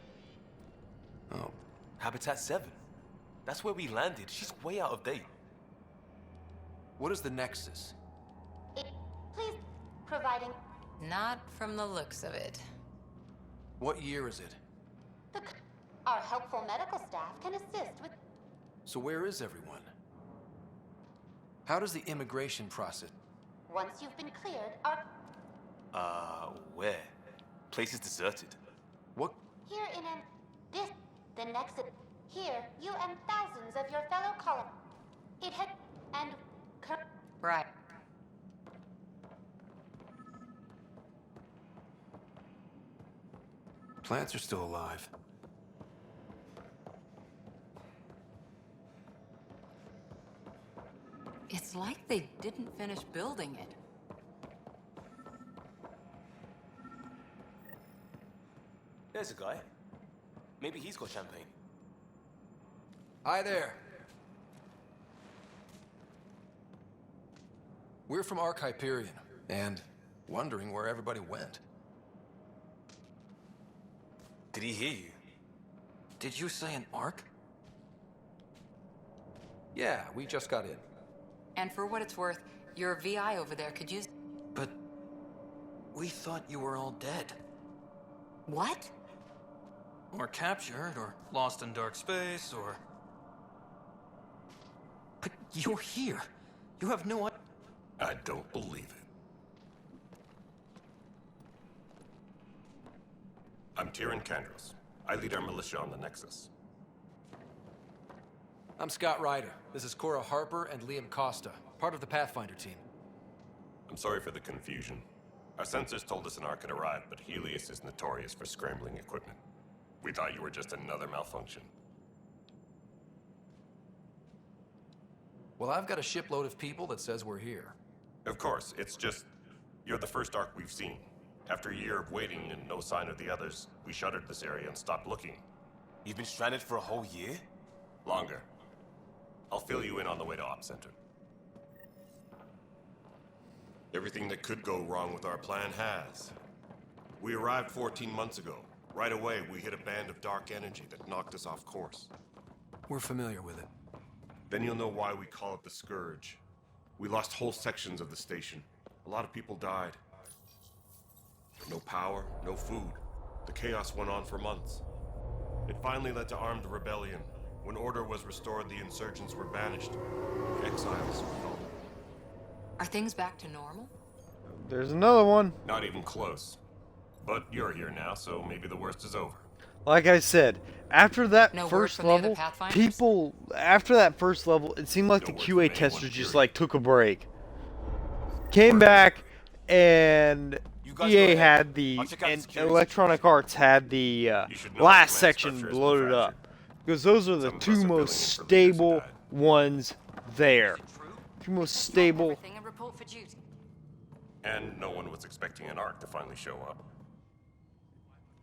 Oh. Habitat 7. That's where we landed. She's way out of date. What is the Nexus? Please, providing... Not from the looks of it. What year is it? Our helpful medical staff can assist with... So where is everyone? How does the immigration process... Once you've been cleared, where? Place is deserted. What? Here in the Nexus... Here, you and thousands of your fellow colonists... It had... and... Right. Plants are still alive. It's like they didn't finish building it. There's a guy. Maybe he's got champagne. Hi there. We're from Ark Hyperion, and wondering where everybody went. Did he hear you? Did you say an Ark? Yeah, we just got in. And for what it's worth, your VI over there could use... But... we thought you were all dead. What? Or captured, or lost in dark space, or... But you're here. You have no... I don't believe it. I'm Tyrion Kandros. I lead our militia on the Nexus. I'm Scott Ryder. This is Cora Harper and Liam Costa, part of the Pathfinder team. I'm sorry for the confusion. Our sensors told us an Ark had arrived, but Helios is notorious for scrambling equipment. We thought you were just another malfunction. Well, I've got a shipload of people that says we're here. Of course, it's just... you're the first Ark we've seen. After a year of waiting and no sign of the others, we shuttered this area and stopped looking. You've been stranded for a whole year? Longer. I'll fill you in on the way to Op Center. Everything that could go wrong with our plan has. We arrived 14 months ago. Right away, we hit a band of dark energy that knocked us off course. We're familiar with it. Then you'll know why we call it the Scourge. We lost whole sections of the station. A lot of people died. No power, no food. The chaos went on for months. It finally led to armed rebellion. When order was restored, the insurgents were banished. Exiles were called. Are things back to normal? There's another one. Not even close. But you're here now, so maybe the worst is over. Like I said, after that No word first from the other level, Pathfinders? after that first level, it seemed like the No word QA from testers anyone, just period. like took a break. Came back, and You guys go EA ahead. had the, I'll check out the and security Electronic Arts had the should know last the command section structure has been loaded fractured. up. Because those are the Some of us two are filling most in for leaders who stable died. ones there. Two most stable. Everything and report for duty. And no one was expecting an arc to finally show up.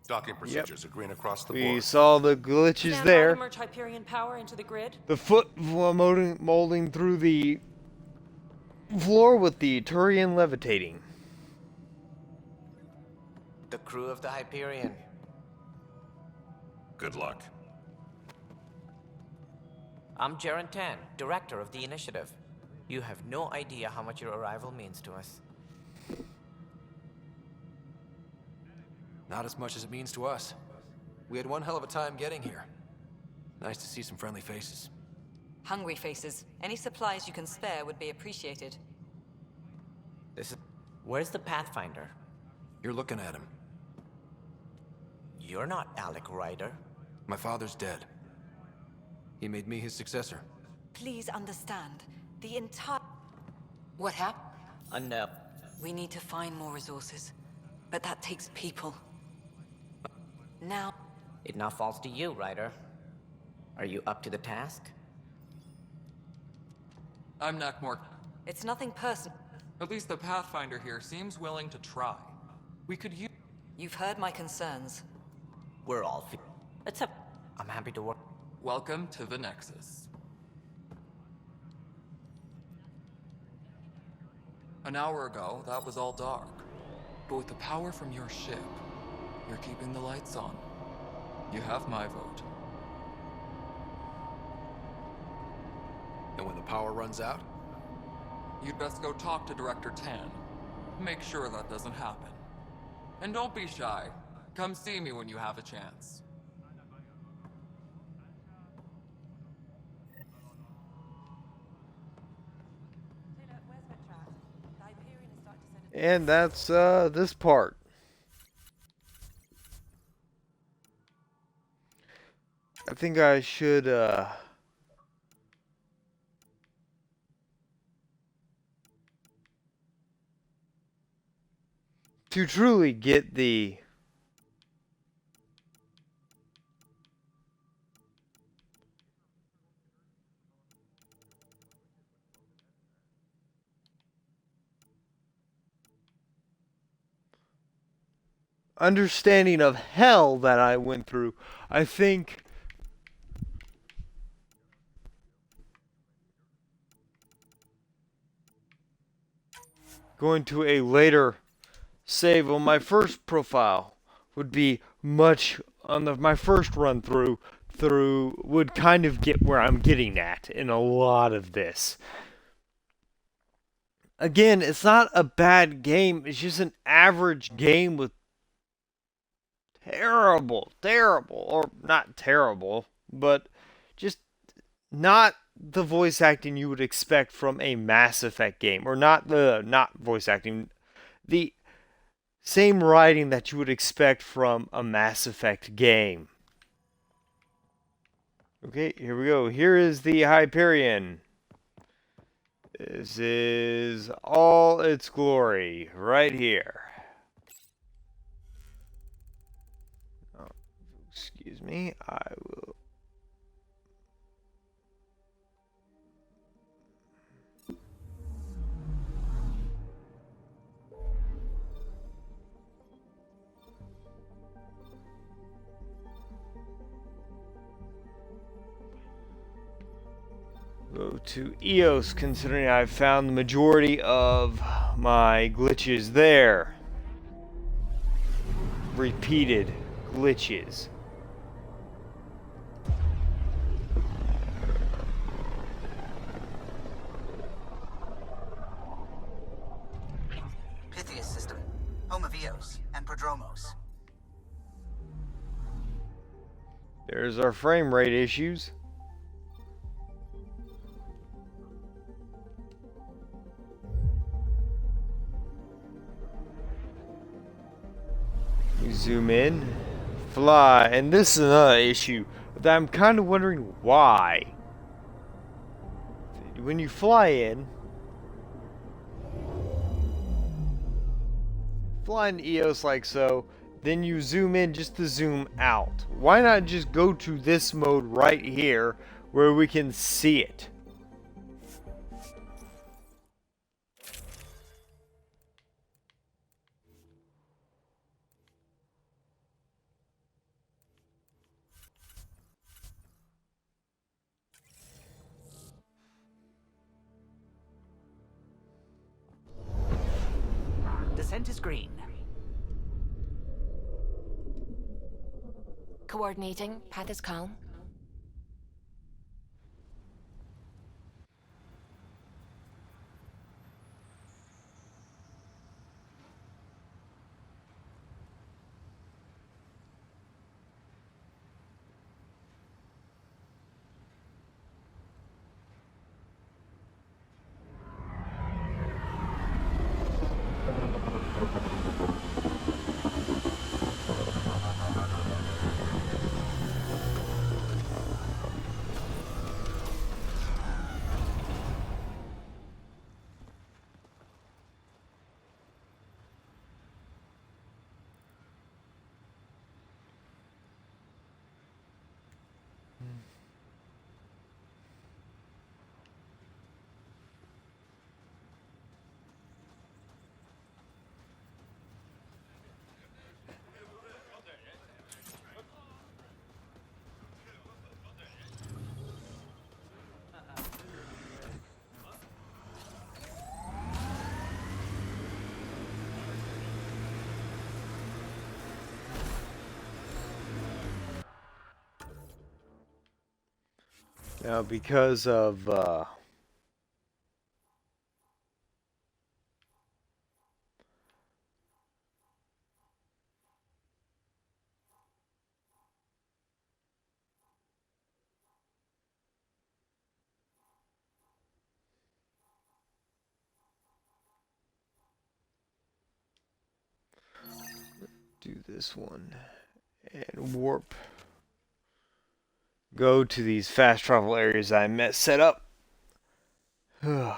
Docking procedures are green across the We board. saw the glitches Stand by there. to merge Hyperion power into the grid. The foot molding through the floor with the Turian levitating. The crew of the Hyperion. Good luck. I'm Jaren Tan, director of the initiative. You have no idea how much your arrival means to us. Not as much as it means to us. We had one hell of a time getting here. Nice to see some friendly faces. Hungry faces. Any supplies you can spare would be appreciated. This is... Where's the Pathfinder? You're looking at him. You're not Alec Ryder. My father's dead. He made me his successor. Please understand. The entire... What happened? No. We need to find more resources. But that takes people. Now... It now falls to you, Ryder. Are you up to the task? I'm Nakmor. It's nothing personal. At least the Pathfinder here seems willing to try. We could use... You've heard my concerns. We're all... It's up. I'm happy to work. Welcome to the Nexus. An hour ago, that was all dark. But with the power from your ship, you're keeping the lights on. You have my vote. And when the power runs out? You'd best go talk to Director Tan. Make sure that doesn't happen. And don't be shy. Come see me when you have a chance. And that's this part. I think I should to truly get the understanding of hell that I went through, I think going to a later save on my first profile would be much on my first run through would kind of get where I'm getting at in a lot of this. Again, it's not a bad game, it's just an average game with terrible, or not terrible, but just not the voice acting you would expect from a Mass Effect game, or not voice acting, the same writing that you would expect from a Mass Effect game. Okay, here we go. Here is the Hyperion. This is all its glory right here. Oh, excuse me, I will. Go to EOS, considering I've found the majority of my glitches there. Repeated glitches. Pythias system, home of Eos and Prodromos. There's our frame rate issues. We zoom in, fly, and this is another issue that I'm kind of wondering why. When you fly in, fly in EOS like so, then you zoom in just to zoom out. Why not just go to this mode right here where we can see it? Descent is green. Coordinating. Path is calm. Now, because of do this one and warp. Go to these fast travel areas I set up. Here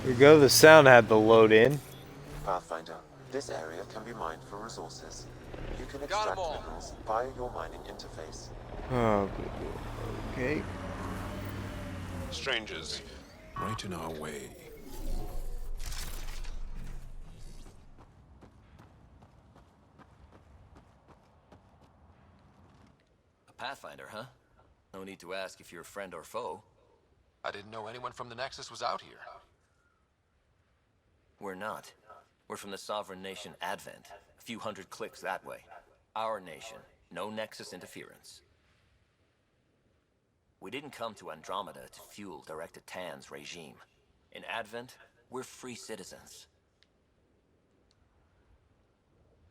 we go, the sound had to load in. Pathfinder, this area can be mined for resources. You can extract minerals via your mining interface. Oh, okay. Strangers, right in our way. A Pathfinder, huh? No need to ask if you're a friend or foe. I didn't know anyone from the Nexus was out here. We're not. We're from the sovereign nation Advent. A few hundred clicks that way. Our nation. No Nexus interference. We didn't come to Andromeda to fuel Director Tan's regime. In Advent, we're free citizens.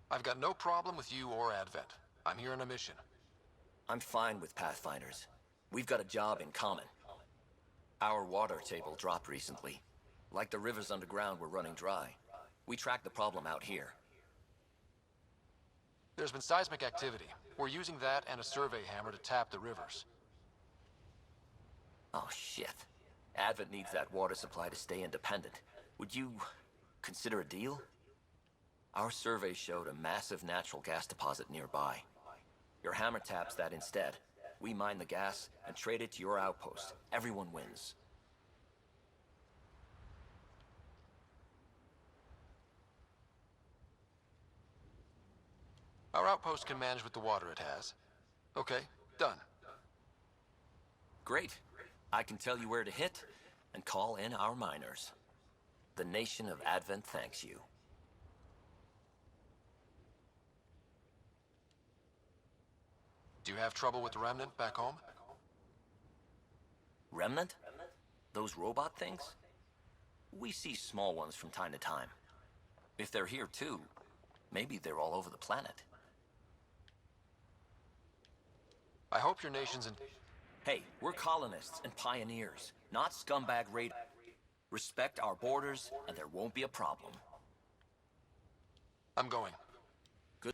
I've got no problem with you or Advent. I'm here on a mission. I'm fine with Pathfinders. We've got a job in common. Our water table dropped recently. Like the rivers underground were running dry. We tracked the problem out here. There's been seismic activity. We're using that and a survey hammer to tap the rivers. Oh, shit. Advent needs that water supply to stay independent. Would you consider a deal? Our survey showed a massive natural gas deposit nearby. Your hammer taps that instead. We mine the gas and trade it to your outpost. Everyone wins. Our outpost can manage with the water it has. Okay, done. Great. I can tell you where to hit and call in our miners. The nation of Advent thanks you. Do you have trouble with the Remnant back home? Remnant? Those robot things? We see small ones from time to time. If they're here too, maybe they're all over the planet. I hope your nation's in... Hey, we're colonists and pioneers, not scumbag raiders. Respect our borders, and there won't be a problem. I'm going. Good.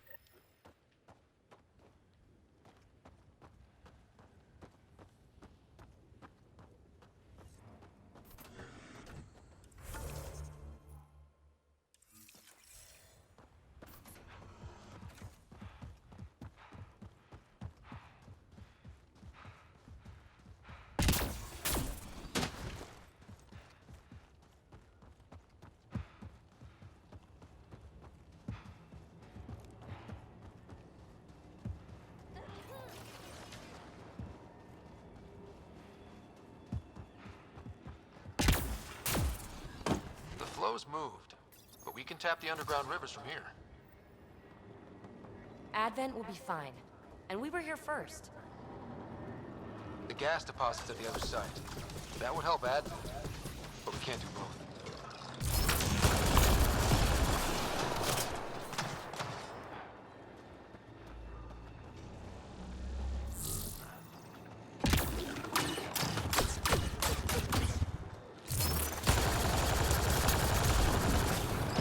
The flow's moved, but we can tap the underground rivers from here. Advent will be fine. And we were here first. The gas deposit's at the other side. That would help Advent, but we can't do both.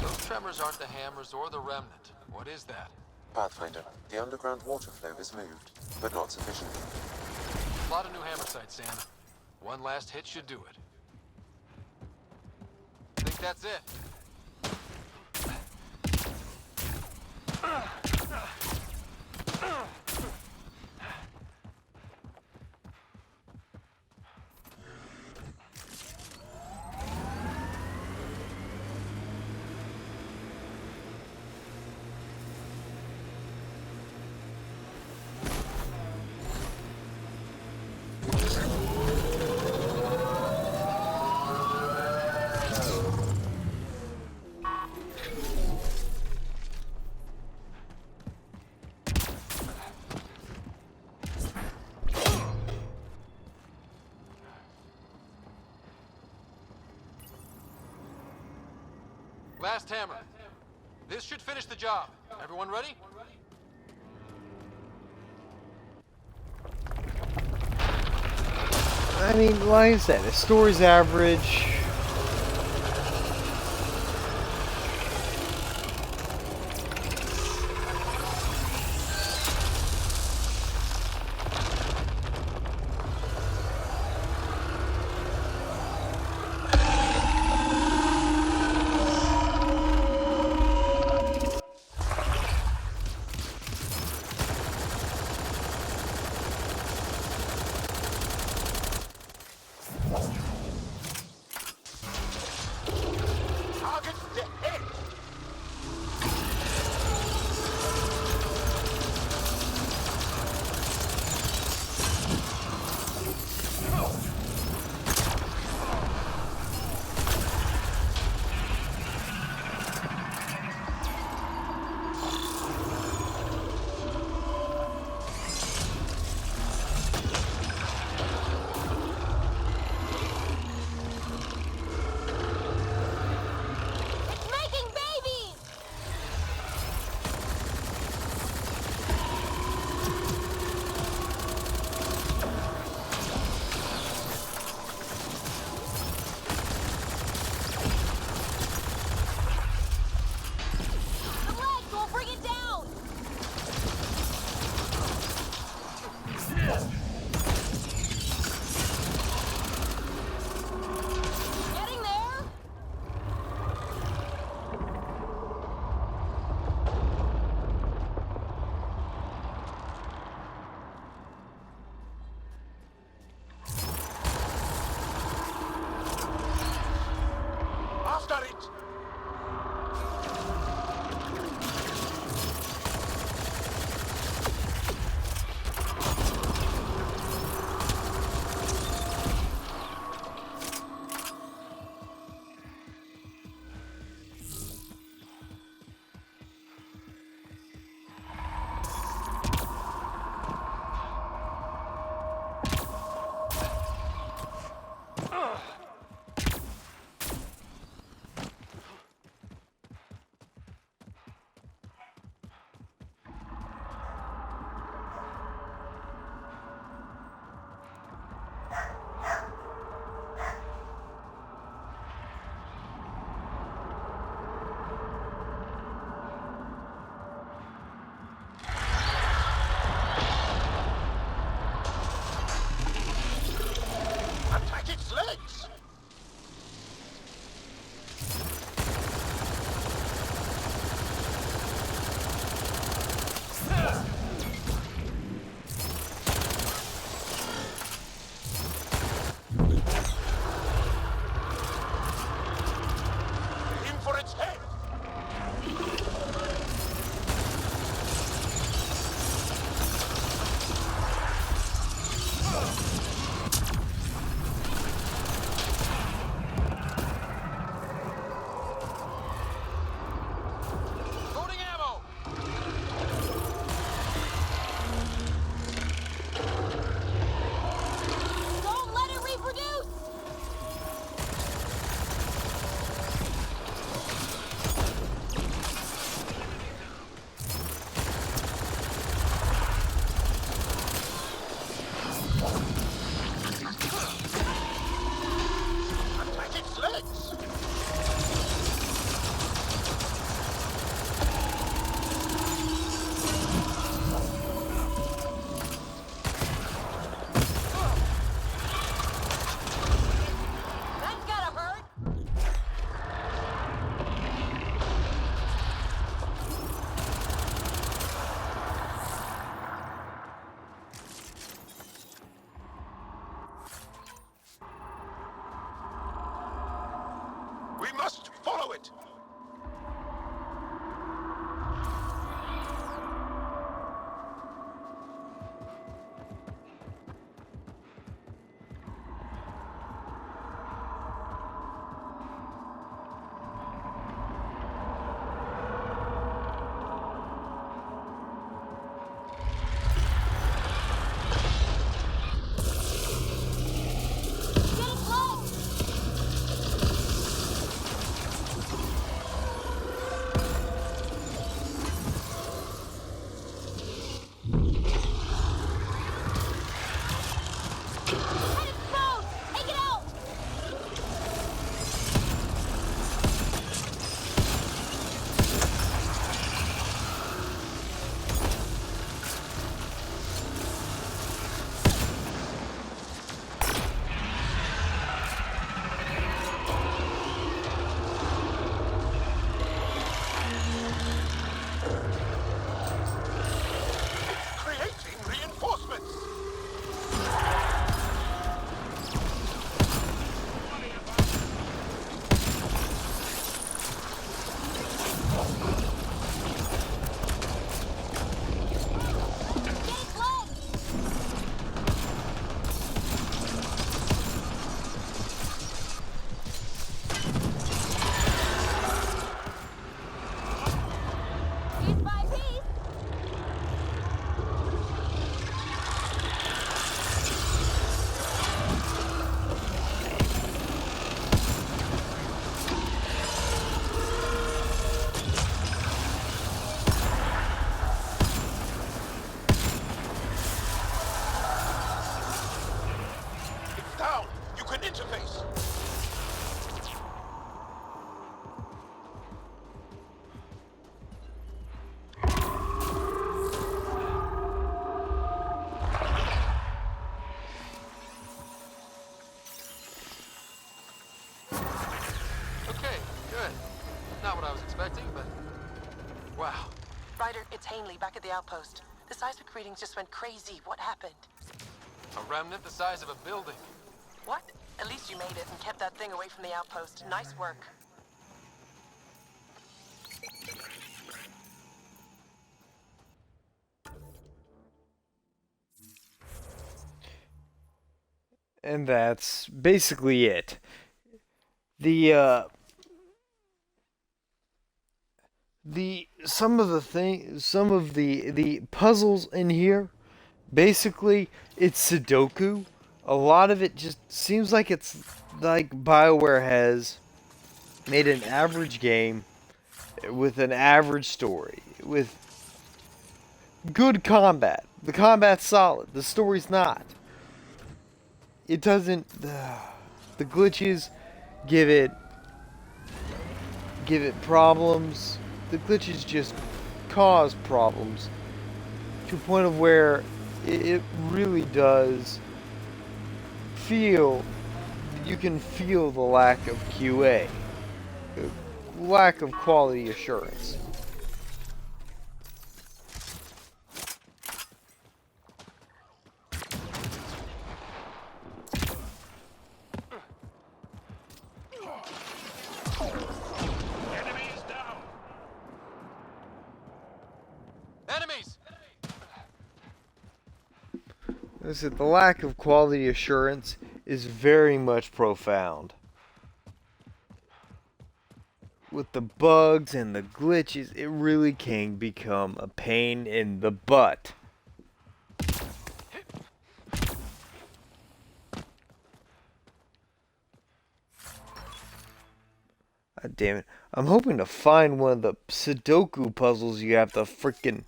Those tremors aren't the hammers or the remnant. What is that? Pathfinder, the underground water flow is moved, but not sufficiently. A lot of new hammer sites, Sam. One last hit should do it. Think that's it? Last hammer. This should finish the job. Everyone ready? I mean, like I said, the story's average. Not what I was expecting, but... Wow. Ryder, it's Hanley back at the outpost. The seismic readings just went crazy. What happened? A remnant the size of a building. What? At least you made it and kept that thing away from the outpost. Nice work. And that's basically it. Some of the puzzles in here, basically it's Sudoku. A lot of it just seems like it's like BioWare has made an average game with an average story, with good combat. The combat's solid, the story's not. It doesn't, the glitches give it problems. The glitches just cause problems to a point of where it really does feel, you can feel the lack of QA, the lack of quality assurance. I said, the lack of quality assurance is very much profound. With the bugs and the glitches, it really can become a pain in the butt. God damn it. I'm hoping to find one of the Sudoku puzzles you have to freaking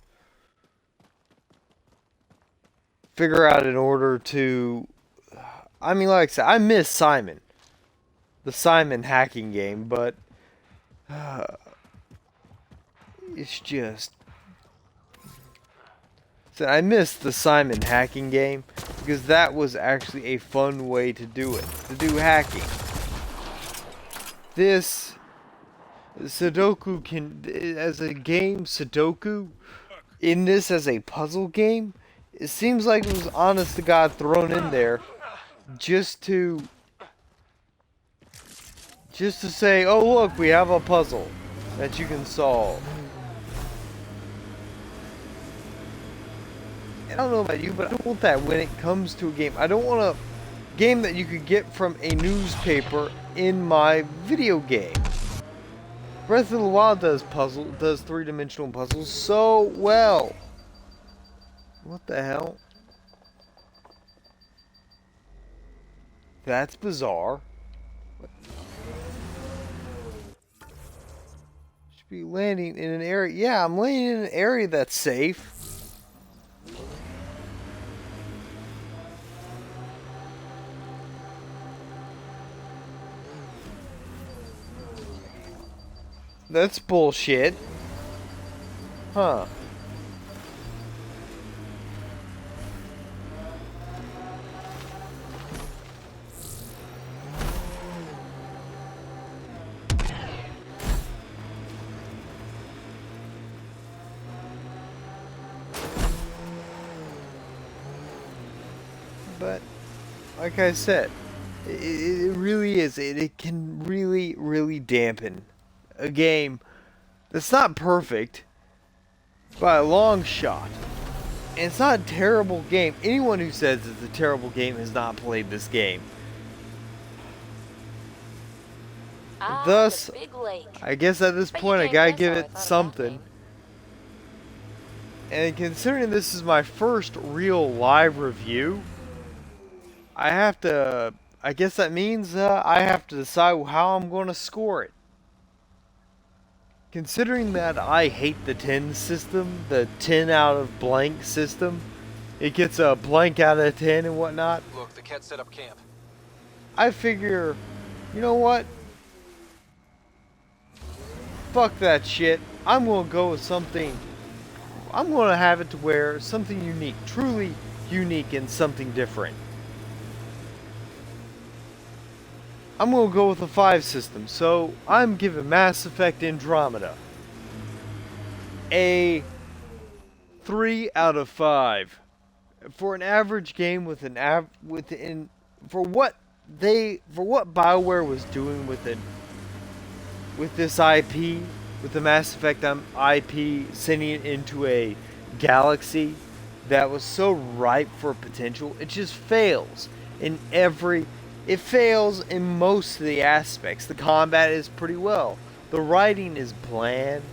figure out in order to... I mean, like I said, I miss Simon. The Simon hacking game, but... it's just... So I miss the Simon hacking game, because that was actually a fun way to do it. To do hacking. This... Sudoku can... As a game, Sudoku... In this as a puzzle game... It seems like it was honest to God thrown in there just to say, oh look, we have a puzzle that you can solve. I don't know about you, but I don't want that when it comes to a game. I don't want a game that you could get from a newspaper in my video game. Breath of the Wild does three-dimensional puzzles so well. What the hell? That's bizarre. Should be landing in an area. Yeah, I'm landing in an area that's safe. That's bullshit. Huh. But, like I said, it really is. It can really, really dampen a game that's not perfect by a long shot. And it's not a terrible game. Anyone who says it's a terrible game has not played this game. Thus, I guess at this point I gotta give it something. And considering this is my first real live review, I guess that means I have to decide how I'm going to score it. Considering that I hate the 10 system, the 10 out of blank system, it gets a blank out of 10 and whatnot. Look, the cat set up camp. I figure, you know what? Fuck that shit. I'm going to go with something. I'm going to have it to where something unique, truly unique and something different. I'm going to go with a 5 system. So I'm giving Mass Effect Andromeda a 3 out of 5. For an average game with for what BioWare was doing with this IP, with the Mass Effect IP, sending it into a galaxy that was so ripe for potential, it just fails it fails in most of the aspects. The combat is pretty well. The writing is bland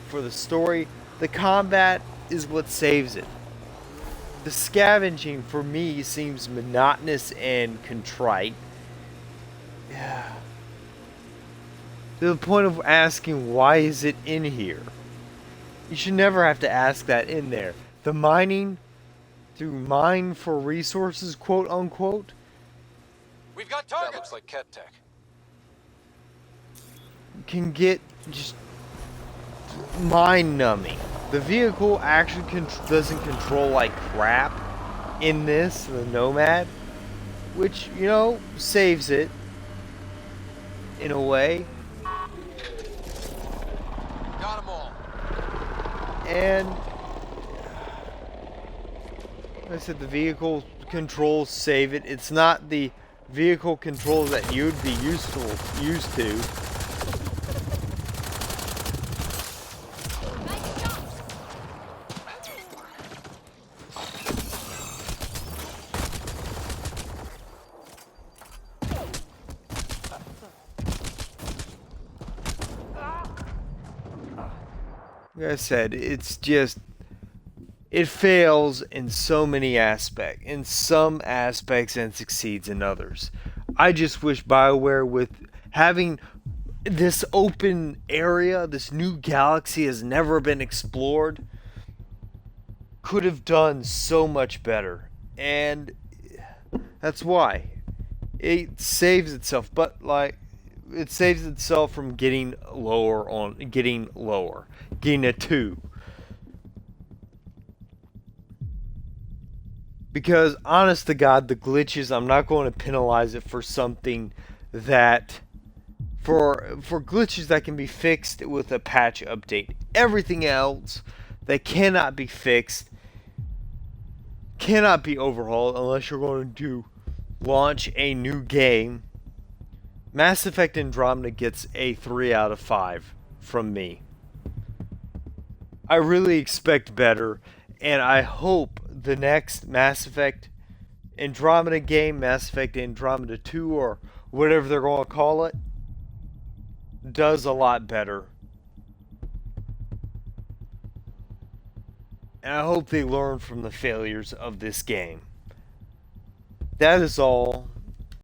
for the story. The combat is what saves it. The scavenging for me seems monotonous and contrite. Yeah. To the point of asking, why is it in here? You should never have to ask that in there. The mining, to mine for resources, quote unquote. We've got targets. That looks like Ket Tech. Can get just mind numbing. The vehicle actually doesn't control like crap in this, the Nomad, which, you know, saves it in a way. Got them all. And like I said, the vehicle controls save it. It's not the vehicle controls that you'd be used to. Like I said, it's just, it fails in so many aspects, in some aspects, and succeeds in others. I just wish BioWare, with having this open area, this new galaxy has never been explored, could have done so much better. And that's why it saves itself, but like, it saves itself from getting getting a 2. Because honest to God, the glitches, I'm not going to penalize it for something that for glitches that can be fixed with a patch update. Everything else that cannot be fixed cannot be overhauled unless you're going to launch a new game. Mass Effect Andromeda gets a 3 out of 5 from me. I really expect better, and I hope the next Mass Effect Andromeda game, Mass Effect Andromeda 2, or whatever they're going to call it, does a lot better. And I hope they learn from the failures of this game. That is all.